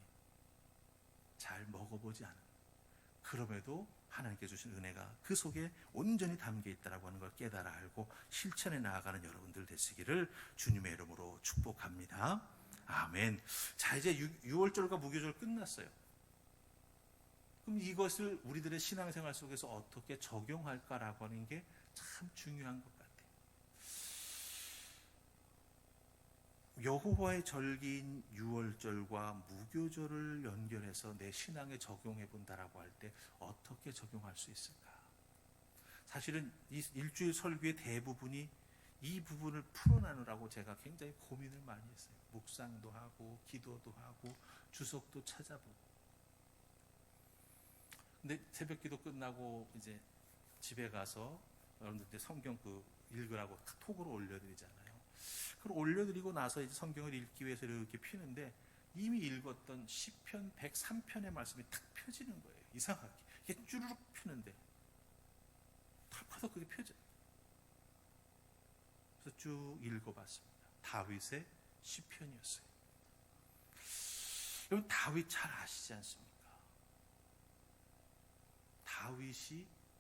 잘 먹어보지 않은, 그럼에도 하나님께 주신 은혜가 그 속에 온전히 담겨 있다라고 하는 걸 깨달아 알고 실천해 나아가는 여러분들 되시기를 주님의 이름으로 축복합니다. 아멘. 자, 이제 6월절과 무교절 끝났어요. 그럼 이것을 우리들의 신앙생활 속에서 어떻게 적용할까라고 하는 게 참 중요한 것 같아요. 여호와의 절기인 6월절과 무교절을 연결해서 내 신앙에 적용해 본다라고 할 때 어떻게 적용할 수 있을까? 사실은 이 일주일 설교의 대부분이 이 부분을 풀어나누라고 제가 굉장히 고민을 많이 했어요. 묵상도 하고 기도도 하고 주석도 찾아보고. 근데 새벽 기도 끝나고 이제 집에 가서 여러분들 이제 성경 읽으라고 톡으로 올려드리잖아요. 그걸 올려드리고 나서 이제 성경을 읽기 위해서 이렇게 피는데 이미 읽었던 시편 103편의 말씀이 탁 펴지는 거예요. 이상하게 이게 쭈르륵 펴는데 탁 펴서 그게 펴져요. 그래서 쭉 읽어봤습니다. 다윗의 시편이었어요. 여러분 다윗 잘 아시지 않습니까?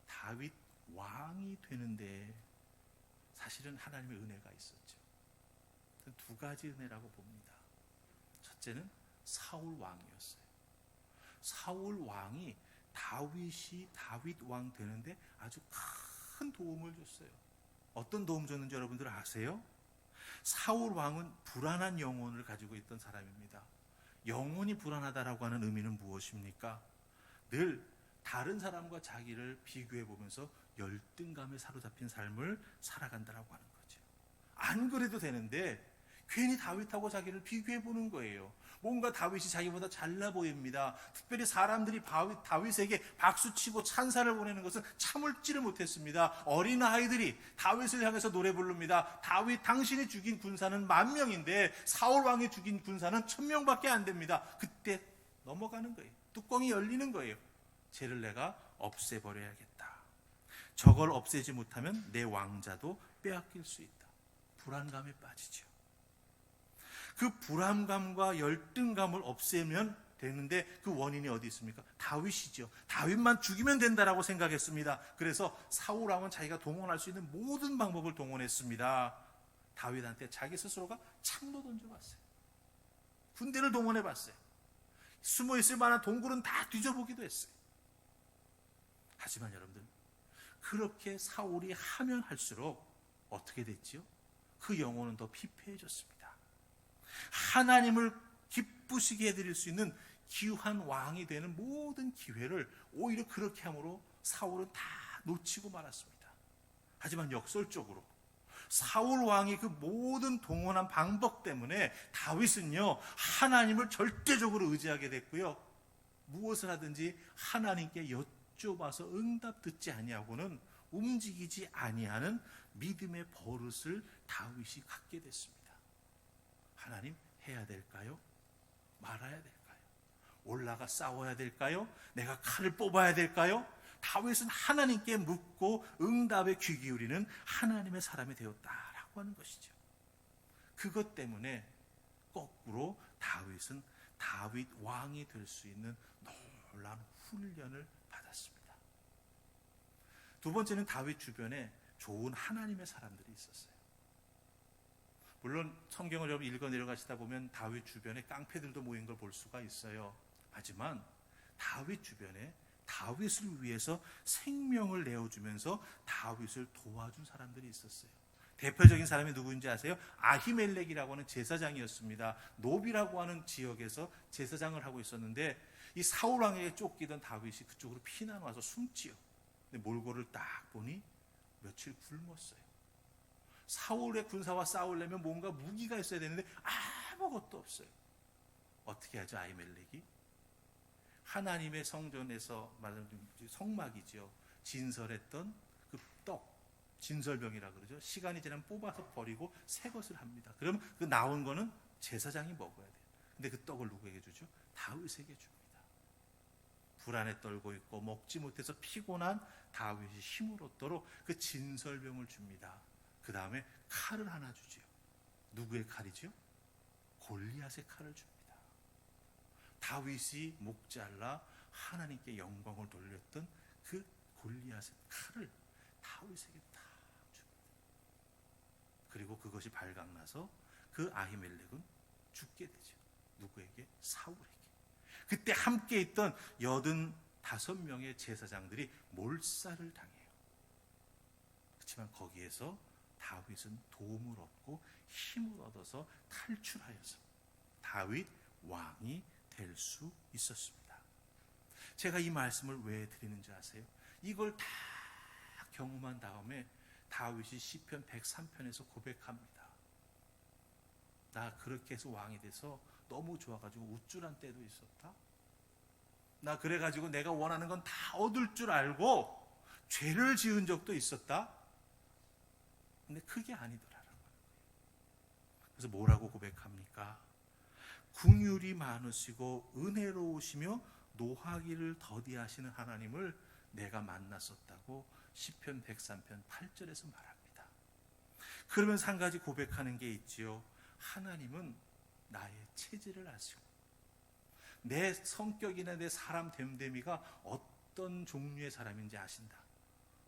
다윗 왕이 되는데 사실은 하나님의 은혜가 있었죠. 두 가지 은혜라고 봅니다. 첫째는 사울 왕이었어요. 사울 왕이 다윗 왕 되는데 아주 큰 도움을 줬어요. 어떤 도움 줬는지 여러분들 아세요? 사울 왕은 불안한 영혼을 가지고 있던 사람입니다. 영혼이 불안하다라고 하는 의미는 무엇입니까? 늘 다른 사람과 자기를 비교해 보면서 열등감에 사로잡힌 삶을 살아간다라고 하는 거죠. 안 그래도 되는데 괜히 다윗하고 자기를 비교해 보는 거예요. 뭔가 다윗이 자기보다 잘나 보입니다. 특별히 사람들이 다윗에게 박수치고 찬사를 보내는 것은 참을지를 못했습니다. 어린 아이들이 다윗을 향해서 노래 부릅니다. 다윗 당신이 죽인 군사는 10,000명인데 사울 왕이 죽인 군사는 1,000명밖에 안 됩니다. 그때 넘어가는 거예요. 뚜껑이 열리는 거예요. 쟤를 내가 없애버려야겠다. 저걸 없애지 못하면 내 왕자도 빼앗길 수 있다. 불안감에 빠지죠. 그 불안감과 열등감을 없애면 되는데 그 원인이 어디 있습니까? 다윗이죠. 다윗만 죽이면 된다라고 생각했습니다. 그래서 사울 왕은 자기가 동원할 수 있는 모든 방법을 동원했습니다. 다윗한테 자기 스스로가 창도 던져봤어요. 군대를 동원해봤어요. 숨어있을 만한 동굴은 다 뒤져보기도 했어요. 하지만 여러분들 그렇게 사울이 하면 할수록 어떻게 됐지요? 그 영혼은 더 피폐해졌습니다. 하나님을 기쁘시게 해드릴 수 있는 귀한 왕이 되는 모든 기회를 오히려 그렇게 함으로 사울은 다 놓치고 말았습니다. 하지만 역설적으로 사울 왕이 그 모든 동원한 방법 때문에 다윗은요 하나님을 절대적으로 의지하게 됐고요. 무엇을 하든지 하나님께 여쭤봐서 응답 듣지 아니하고는 움직이지 아니하는 믿음의 버릇을 다윗이 갖게 됐습니다. 하나님, 해야 될까요? 말아야 될까요? 올라가 싸워야 될까요? 내가 칼을 뽑아야 될까요? 다윗은 하나님께 묻고 응답에 귀 기울이는 하나님의 사람이 되었다라고 하는 것이죠. 그것 때문에 거꾸로 다윗은 다윗 왕이 될 수 있는 놀라운 훈련을 받았습니다. 두 번째는 다윗 주변에 좋은 하나님의 사람들이 있었어요. 물론 성경을 여러분 읽어 내려가시다 보면 다윗 주변에 깡패들도 모인 걸 볼 수가 있어요. 하지만 다윗 주변에 다윗을 위해서 생명을 내어주면서 다윗을 도와준 사람들이 있었어요. 대표적인 사람이 누구인지 아세요? 아히멜렉이라고 하는 제사장이었습니다. 노비라고 하는 지역에서 제사장을 하고 있었는데 이 사울 왕에게 쫓기던 다윗이 그쪽으로 피난 와서 숨지요. 근데 몰골을 딱 보니 며칠 굶었어요. 사울의 군사와 싸우려면 뭔가 무기가 있어야 되는데 아무것도 없어요. 어떻게 하죠? 아히멜렉이 하나님의 성전에서 말하는 성막이죠. 진설했던 그 떡, 진설병이라 그러죠. 시간이 지나면 뽑아서 버리고 새 것을 합니다. 그러면 그 나온 거는 제사장이 먹어야 돼요. 근데 그 떡을 누구에게 주죠? 다윗에게 줍니다. 불안에 떨고 있고 먹지 못해서 피곤한 다윗이 힘을 얻도록 그 진설병을 줍니다. 그 다음에 칼을 하나 주지요. 누구의 칼이죠? 골리앗의 칼을 줍니다. 다윗이 목 잘라 하나님께 영광을 돌렸던 그 골리앗의 칼을 다윗에게 다 줍니다. 그리고 그것이 발각나서 그 아히멜렉은 죽게 되죠. 누구에게? 사울에게. 그때 함께 있던 85명의 제사장들이 몰살을 당해요. 그렇지만 거기에서 다윗은 도움을 얻고 힘을 얻어서 탈출하여서 다윗 왕이 될 수 있었습니다. 제가 이 말씀을 왜 드리는지 아세요? 이걸 다 경험한 다음에 다윗이 시편 103편에서 고백합니다. 나 그렇게 해서 왕이 돼서 너무 좋아가지고 우쭐한 때도 있었다. 나 그래가지고 내가 원하는 건 다 얻을 줄 알고 죄를 지은 적도 있었다. 근데 그게 아니더라라는 거예요. 그래서 뭐라고 고백합니까? 긍휼이 많으시고 은혜로우시며 노하기를 더디하시는 하나님을 내가 만났었다고 시편 103편 8절에서 말합니다. 그러면서 한 가지 고백하는 게 있지요. 하나님은 나의 체질을 아시고 내 성격이나 내 사람 됨됨이가 어떤 종류의 사람인지 아신다.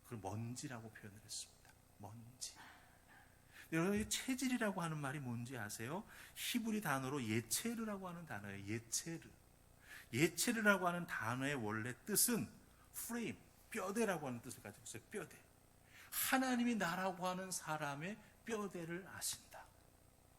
그걸 먼지라고 표현을 했습니다. 먼지. 여러분, 체질이라고 하는 말이 뭔지 아세요? 히브리 단어로 예체르라고 하는 단어예요. 예체르. 예체르라고 하는 단어의 원래 뜻은 프레임, 뼈대라고 하는 뜻을 가지고 있어요. 뼈대. 하나님이 나라고 하는 사람의 뼈대를 아신다.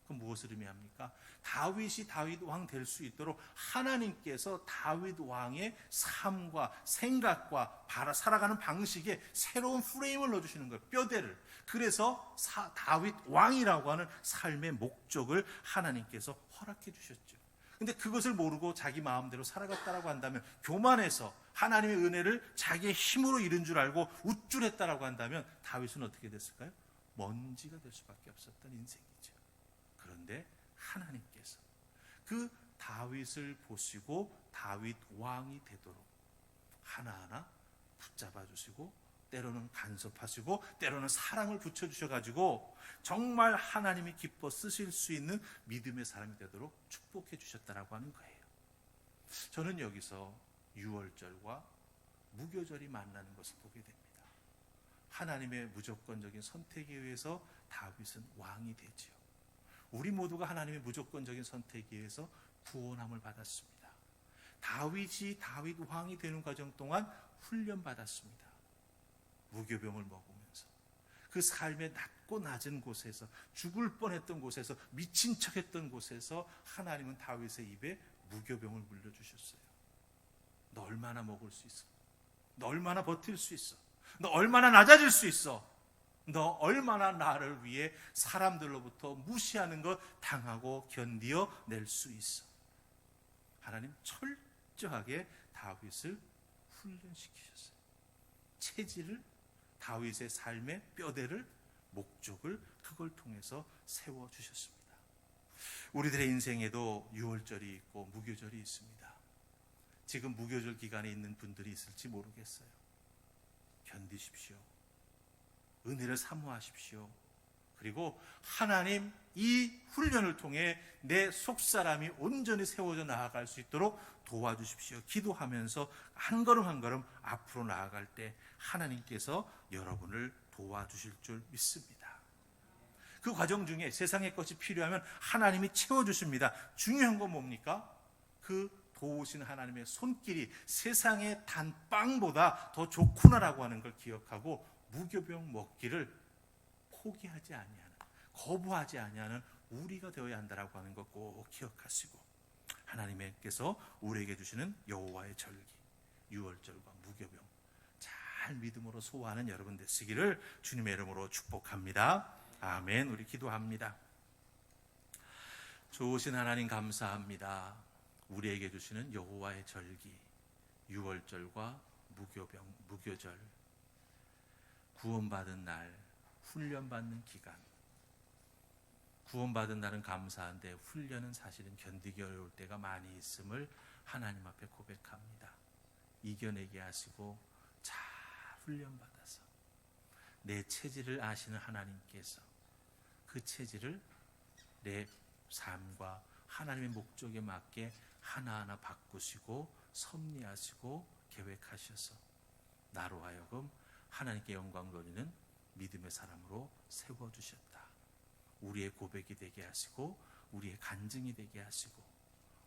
그럼 무엇을 의미합니까? 다윗이 다윗 왕 될 수 있도록 하나님께서 다윗 왕의 삶과 생각과 살아가는 방식에 새로운 프레임을 넣어주시는 거예요. 뼈대를. 그래서 다윗 왕이라고 하는 삶의 목적을 하나님께서 허락해 주셨죠. 근데 그것을 모르고 자기 마음대로 살아갔다라고 한다면, 교만해서 하나님의 은혜를 자기의 힘으로 이룬 줄 알고 우쭐했다라고 한다면 다윗은 어떻게 됐을까요? 먼지가 될 수밖에 없었던 인생이죠. 그런데 하나님께서 그 다윗을 보시고 다윗 왕이 되도록 하나하나 붙잡아 주시고, 때로는 간섭하시고 때로는 사랑을 붙여주셔가지고 정말 하나님이 기뻐 쓰실 수 있는 믿음의 사람이 되도록 축복해 주셨다라고 하는 거예요. 저는 여기서 유월절과 무교절이 만나는 것을 보게 됩니다. 하나님의 무조건적인 선택에 의해서 다윗은 왕이 되지요. 우리 모두가 하나님의 무조건적인 선택에 의해서 구원함을 받았습니다. 다윗이 다윗 왕이 되는 과정 동안 훈련받았습니다. 무교병을 먹으면서 그 삶의 낮고 낮은 곳에서, 죽을 뻔했던 곳에서, 미친 척했던 곳에서 하나님은 다윗의 입에 무교병을 물려주셨어요. 너 얼마나 먹을 수 있어? 너 얼마나 버틸 수 있어? 너 얼마나 낮아질 수 있어? 너 얼마나 나를 위해 사람들로부터 무시하는 것 당하고 견디어 낼 수 있어? 하나님 철저하게 다윗을 훈련시키셨어요. 체질을, 다윗의 삶의 뼈대를, 목적을 그걸 통해서 세워주셨습니다. 우리들의 인생에도 유월절이 있고 무교절이 있습니다. 지금 무교절 기간에 있는 분들이 있을지 모르겠어요. 견디십시오. 은혜를 사모하십시오. 그리고 하나님 이 훈련을 통해 내 속사람이 온전히 세워져 나아갈 수 있도록 도와주십시오. 기도하면서 한 걸음 한 걸음 앞으로 나아갈 때 하나님께서 여러분을 도와주실 줄 믿습니다. 그 과정 중에 세상의 것이 필요하면 하나님이 채워주십니다. 중요한 건 뭡니까? 그 도우신 하나님의 손길이 세상의 단빵보다 더 좋구나라고 하는 걸 기억하고 무교병 먹기를 포기하지 아니하는, 거부하지 아니하는 우리가 되어야 한다라고 하는 것 꼭 기억하시고, 하나님께서 우리에게 주시는 여호와의 절기, 유월절과 무교병 잘 믿음으로 소화하는 여러분 되시기를 주님의 이름으로 축복합니다. 아멘. 우리 기도합니다. 좋으신 하나님 감사합니다. 우리에게 주시는 여호와의 절기, 유월절과 무교절, 구원받은 날, 훈련받는 기간. 구원받은 날은 감사한데 훈련은 사실은 견디기 어려울 때가 많이 있음을 하나님 앞에 고백합니다. 이겨내게 하시고 잘 훈련받아서 내 체질을 아시는 하나님께서 그 체질을 내 삶과 하나님의 목적에 맞게 하나하나 바꾸시고 섭리하시고 계획하셔서 나로 하여금 하나님께 영광 돌리는 믿음의 사람으로 세워주셨다. 우리의 고백이 되게 하시고 우리의 간증이 되게 하시고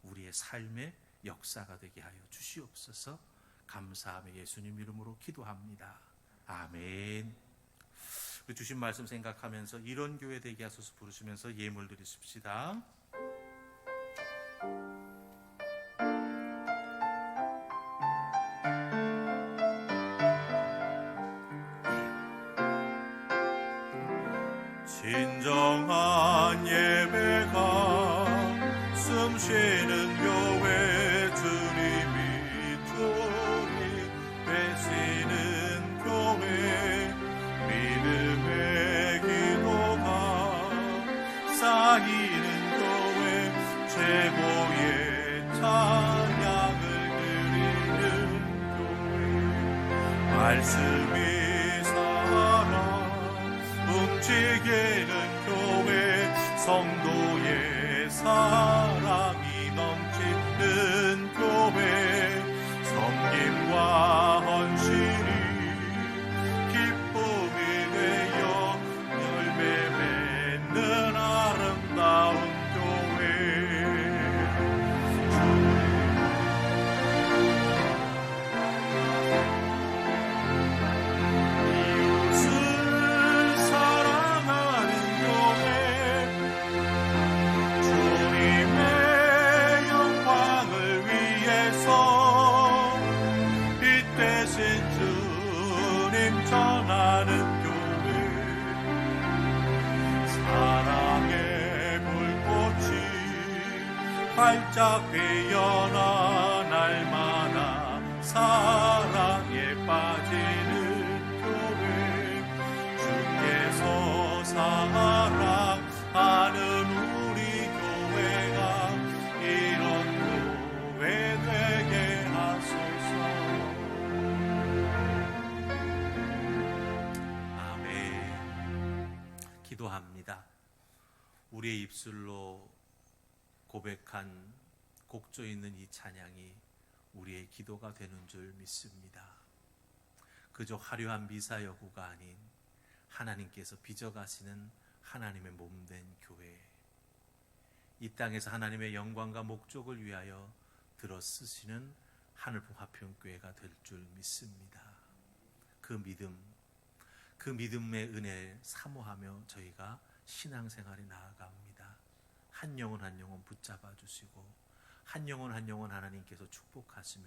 우리의 삶의 역사가 되게 하여 주시옵소서. 감사하며 예수님 이름으로 기도합니다. 아멘. 우리 주신 말씀 생각하면서 이런 교회 되게 하소서 부르시면서 예물 드리십시다. 진정한 예배가 숨쉬는 교회 주님이 주님 되시는 교회 믿음의 기도가 쌓이는 교회 최고의 찬양을 드리는 교회 말씀이 살아 움직이는 교회 성도의 사랑이 넘치는 교회 섬김과 헌신이 기쁨이 되어 열매 맺는 아름다운 교회 이웃을 사랑하는 교회 주님의 영광을 위해서 이 대신 주님 전하는 교회 사랑의 불꽃이 활짝 피어나 날마다 사랑에 빠지는 교회 주께서 사랑하는 우리 교회가 이런 교회 되게 하소서. 아멘. 기도합니다. 우리의 입술로 고백한 곡조 있는 이 찬양이 우리의 기도가 되는 줄 믿습니다. 그저 화려한 미사 여구가 아닌 하나님께서 빚어가시는 하나님의 몸된 교회, 이 땅에서 하나님의 영광과 목적을 위하여 들어 쓰시는 하늘품 화평교회가 될 줄 믿습니다. 그 믿음의 은혜를 사모하며 저희가 신앙생활에 나아갑니다. 한 영혼 한 영혼 붙잡아 주시고 한 영혼 한 영혼 하나님께서 축복하시며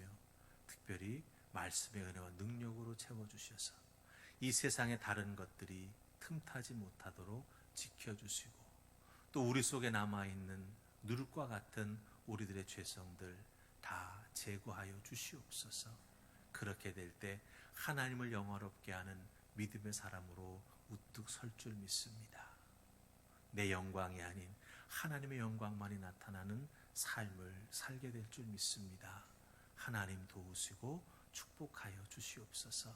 특별히 말씀의 은혜와 능력으로 채워주셔서 이 세상의 다른 것들이 틈타지 못하도록 지켜주시고 또 우리 속에 남아있는 누룩과 같은 우리들의 죄성들 다 제거하여 주시옵소서. 그렇게 될 때 하나님을 영화롭게 하는 믿음의 사람으로 우뚝 설 줄 믿습니다. 내 영광이 아닌 하나님의 영광만이 나타나는 삶을 살게 될 줄 믿습니다. 하나님 도우시고 축복하여 주시옵소서.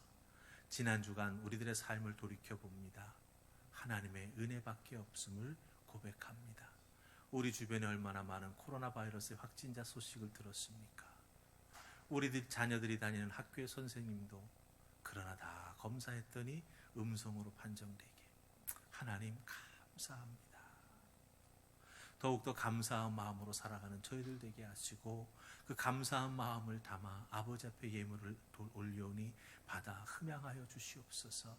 지난 주간 우리들의 삶을 돌이켜봅니다. 하나님의 은혜밖에 없음을 고백합니다. 우리 주변에 얼마나 많은 코로나 바이러스의 확진자 소식을 들었습니까? 우리들 자녀들이 다니는 학교의 선생님도 그러나 다 검사했더니 음성으로 판정되게 하나님 감사합니다. 더욱더 감사한 마음으로 살아가는 저희들 되게 하시고 그 감사한 마음을 담아 아버지 앞에 예물을 올려오니 받아 흠양하여 주시옵소서.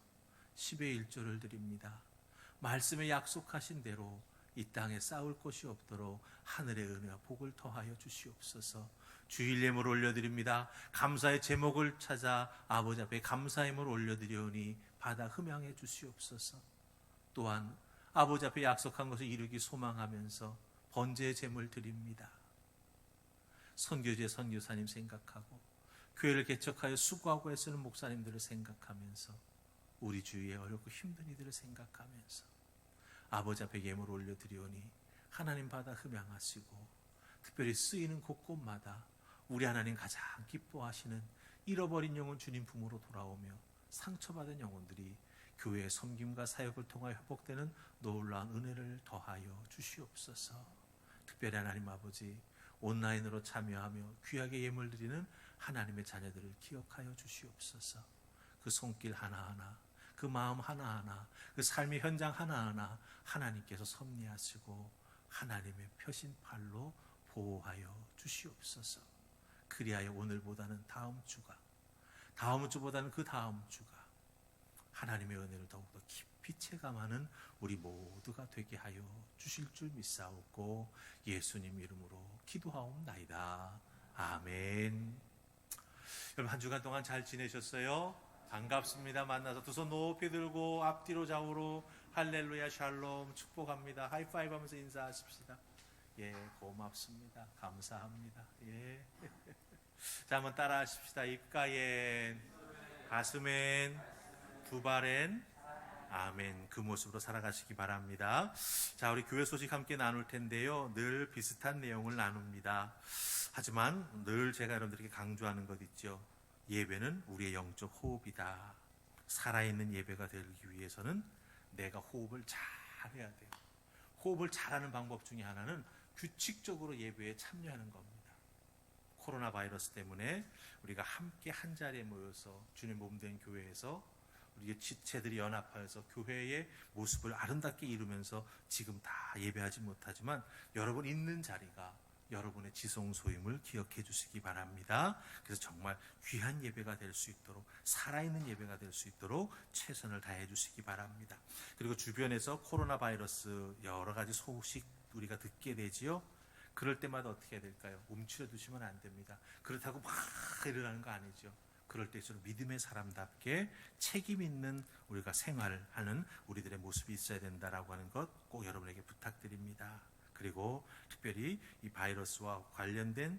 10의 1조를 드립니다. 말씀에 약속하신 대로 이 땅에 쌓을 곳이 없도록 하늘의 은혜와 복을 더하여 주시옵소서. 주일 예물 올려드립니다. 감사의 제목을 찾아 아버지 앞에 감사 예물 올려드리오니 받아 흠양해 주시옵소서. 또한 아버지 앞에 약속한 것을 이루기 소망하면서 번제의 제물 드립니다. 선교제 선교사님 생각하고 교회를 개척하여 수고하고 애쓰는 목사님들을 생각하면서 우리 주위에 어렵고 힘든 이들을 생각하면서 아버지 앞에 예물 올려드리오니 하나님 받아 흠양하시고 특별히 쓰이는 곳곳마다 우리 하나님 가장 기뻐하시는 잃어버린 영혼 주님 품으로 돌아오며 상처받은 영혼들이 교회의 섬김과 사역을 통하여 회복되는 놀라운 은혜를 더하여 주시옵소서. 특별히 하나님 아버지 온라인으로 참여하며 귀하게 예물 드리는 하나님의 자녀들을 기억하여 주시옵소서. 그 손길 하나하나, 그 마음 하나하나, 그 삶의 현장 하나하나 하나님께서 섭리하시고 하나님의 펴신 팔로 보호하여 주시옵소서. 그리하여 오늘보다는 다음 주보다는 그 다음 주가 하나님의 은혜를 더욱더 깊이 체감하는 우리 모두가 되게 하여 주실 줄 믿사옵고 예수님 이름으로 기도하옵나이다. 아멘. 여러분 한 주간 동안 잘 지내셨어요? 반갑습니다. 만나서 두 손 높이 들고 앞뒤로 좌우로 할렐루야 샬롬 축복합니다. 하이파이브 하면서 인사하십시다. 예, 고맙습니다. 감사합니다. 예. 자, 한번 따라 하십시다. 입가엔, 가슴엔, 두 발엔, 아멘. 그 모습으로 살아가시기 바랍니다. 자, 우리 교회 소식 함께 나눌 텐데요. 늘 비슷한 내용을 나눕니다. 하지만 늘 제가 여러분들에게 강조하는 것 있죠. 예배는 우리의 영적 호흡이다. 살아있는 예배가 되기 위해서는 내가 호흡을 잘 해야 돼요. 호흡을 잘하는 방법 중에 하나는 규칙적으로 예배에 참여하는 겁니다. 코로나 바이러스 때문에 우리가 함께 한 자리에 모여서 주님 몸된 교회에서 우리의 지체들이 연합하여서 교회의 모습을 아름답게 이루면서 지금 다 예배하지 못하지만 여러분 있는 자리가 여러분의 지성소임을 기억해 주시기 바랍니다. 그래서 정말 귀한 예배가 될 수 있도록 살아있는 예배가 될 수 있도록 최선을 다해 주시기 바랍니다. 그리고 주변에서 코로나 바이러스 여러 가지 소식 우리가 듣게 되지요. 그럴 때마다 어떻게 해야 될까요? 움츠려 두시면 안 됩니다. 그렇다고 막 일어나는 거 아니죠. 그럴 때일수록 믿음의 사람답게 책임 있는 우리가 생활하는 우리들의 모습이 있어야 된다라고 하는 것 꼭 여러분에게 부탁드립니다. 그리고 특별히 이 바이러스와 관련된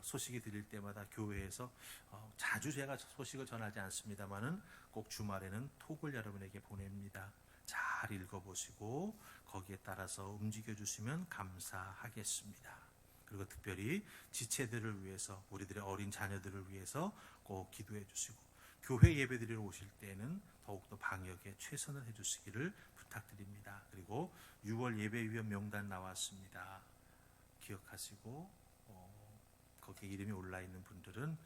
소식이 들릴 때마다 교회에서 자주 제가 소식을 전하지 않습니다만은 꼭 주말에는 톡을 여러분에게 보냅니다. 잘 읽어보시고 거기에 따라서 움직여주시면 감사하겠습니다. 그리고 특별히 지체들을 위해서 우리들의 어린 자녀들을 위해서 꼭 기도해 주시고 교회 예배드리러 오실 때는 더욱더 방역에 최선을 해주시기를 부탁드립니다. 그리고 6월 예배위원 명단 나왔습니다. 기억하시고 거기에 이름이 올라있는 분들은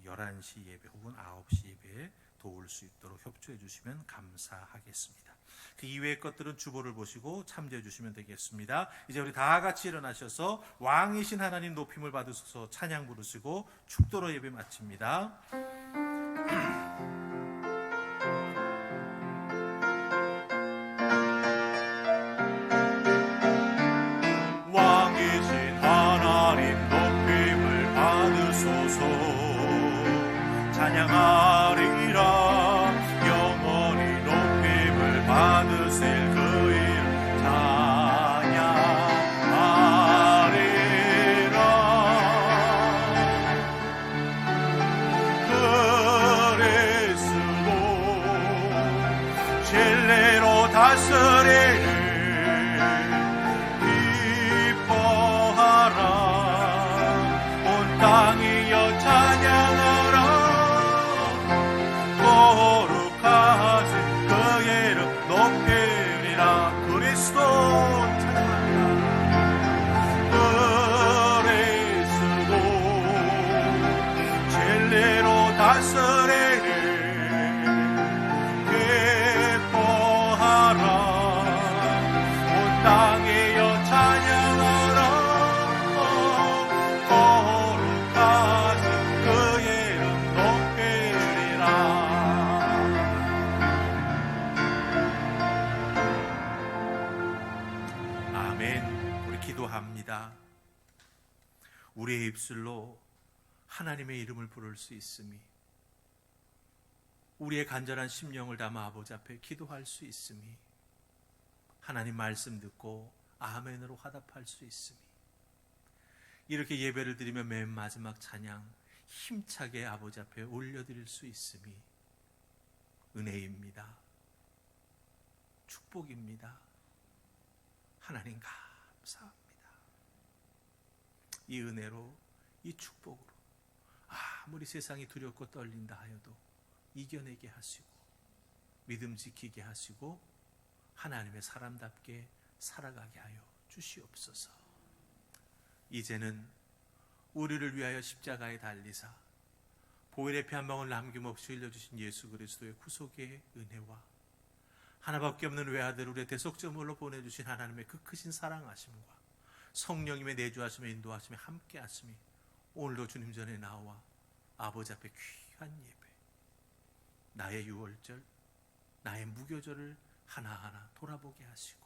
11시 예배 혹은 9시 예배에 도울 수 있도록 협조해 주시면 감사하겠습니다. 그 이외의 것들은 주보를 보시고 참조해 주시면 되겠습니다. 이제 우리 다 같이 일어나셔서 왕이신 하나님 높임을 받으셔서 찬양 부르시고 축도로 예배 마칩니다. 왕이신 하나님 높임을 받으소서. 찬양하리라 영원히 높임을 받으실 그 이름 찬양하리라. 그리스도 진리로 다스리는 땅이여 찬양하라. 거룩하신 그 이름 높이리라. 그리스도 찬양하라. 그리스도 진리로 다스리는 기뻐하라. 온 땅이여 찬양하라. 기도합니다. 우리의 입술로 하나님의 이름을 부를 수 있음이, 우리의 간절한 심령을 담아 아버지 앞에 기도할 수 있음이, 하나님 말씀 듣고 아멘으로 화답할 수 있음이, 이렇게 예배를 드리며 맨 마지막 찬양 힘차게 아버지 앞에 올려드릴 수 있음이 은혜입니다. 축복입니다. 하나님 감사합니다. 이 은혜로, 이 축복으로 아무리 세상이 두렵고 떨린다 하여도 이겨내게 하시고 믿음 지키게 하시고 하나님의 사람답게 살아가게 하여 주시옵소서. 이제는 우리를 위하여 십자가에 달리사 보혈의 피 한 방울 남김없이 흘려주신 예수 그리스도의 구속의 은혜와 하나밖에 없는 외아들 우리의 대속제물로 보내주신 하나님의 그 크신 사랑하심과 성령님의 내주하심에 인도하심에 함께하심이 오늘도 주님 전에 나와 아버지 앞에 귀한 예배, 나의 유월절, 나의 무교절을 하나하나 돌아보게 하시고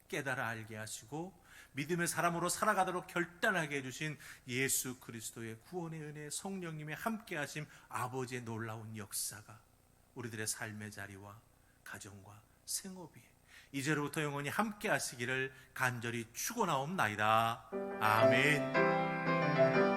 깨달아 알게 하시고 믿음의 사람으로 살아가도록 결단하게 해주신 예수 그리스도의 구원의 은혜, 성령님의 함께하심, 아버지의 놀라운 역사가 우리들의 삶의 자리와 가정과 생업이 이제로부터 영원히 함께하시기를 간절히 축원하옵나이다. 아멘.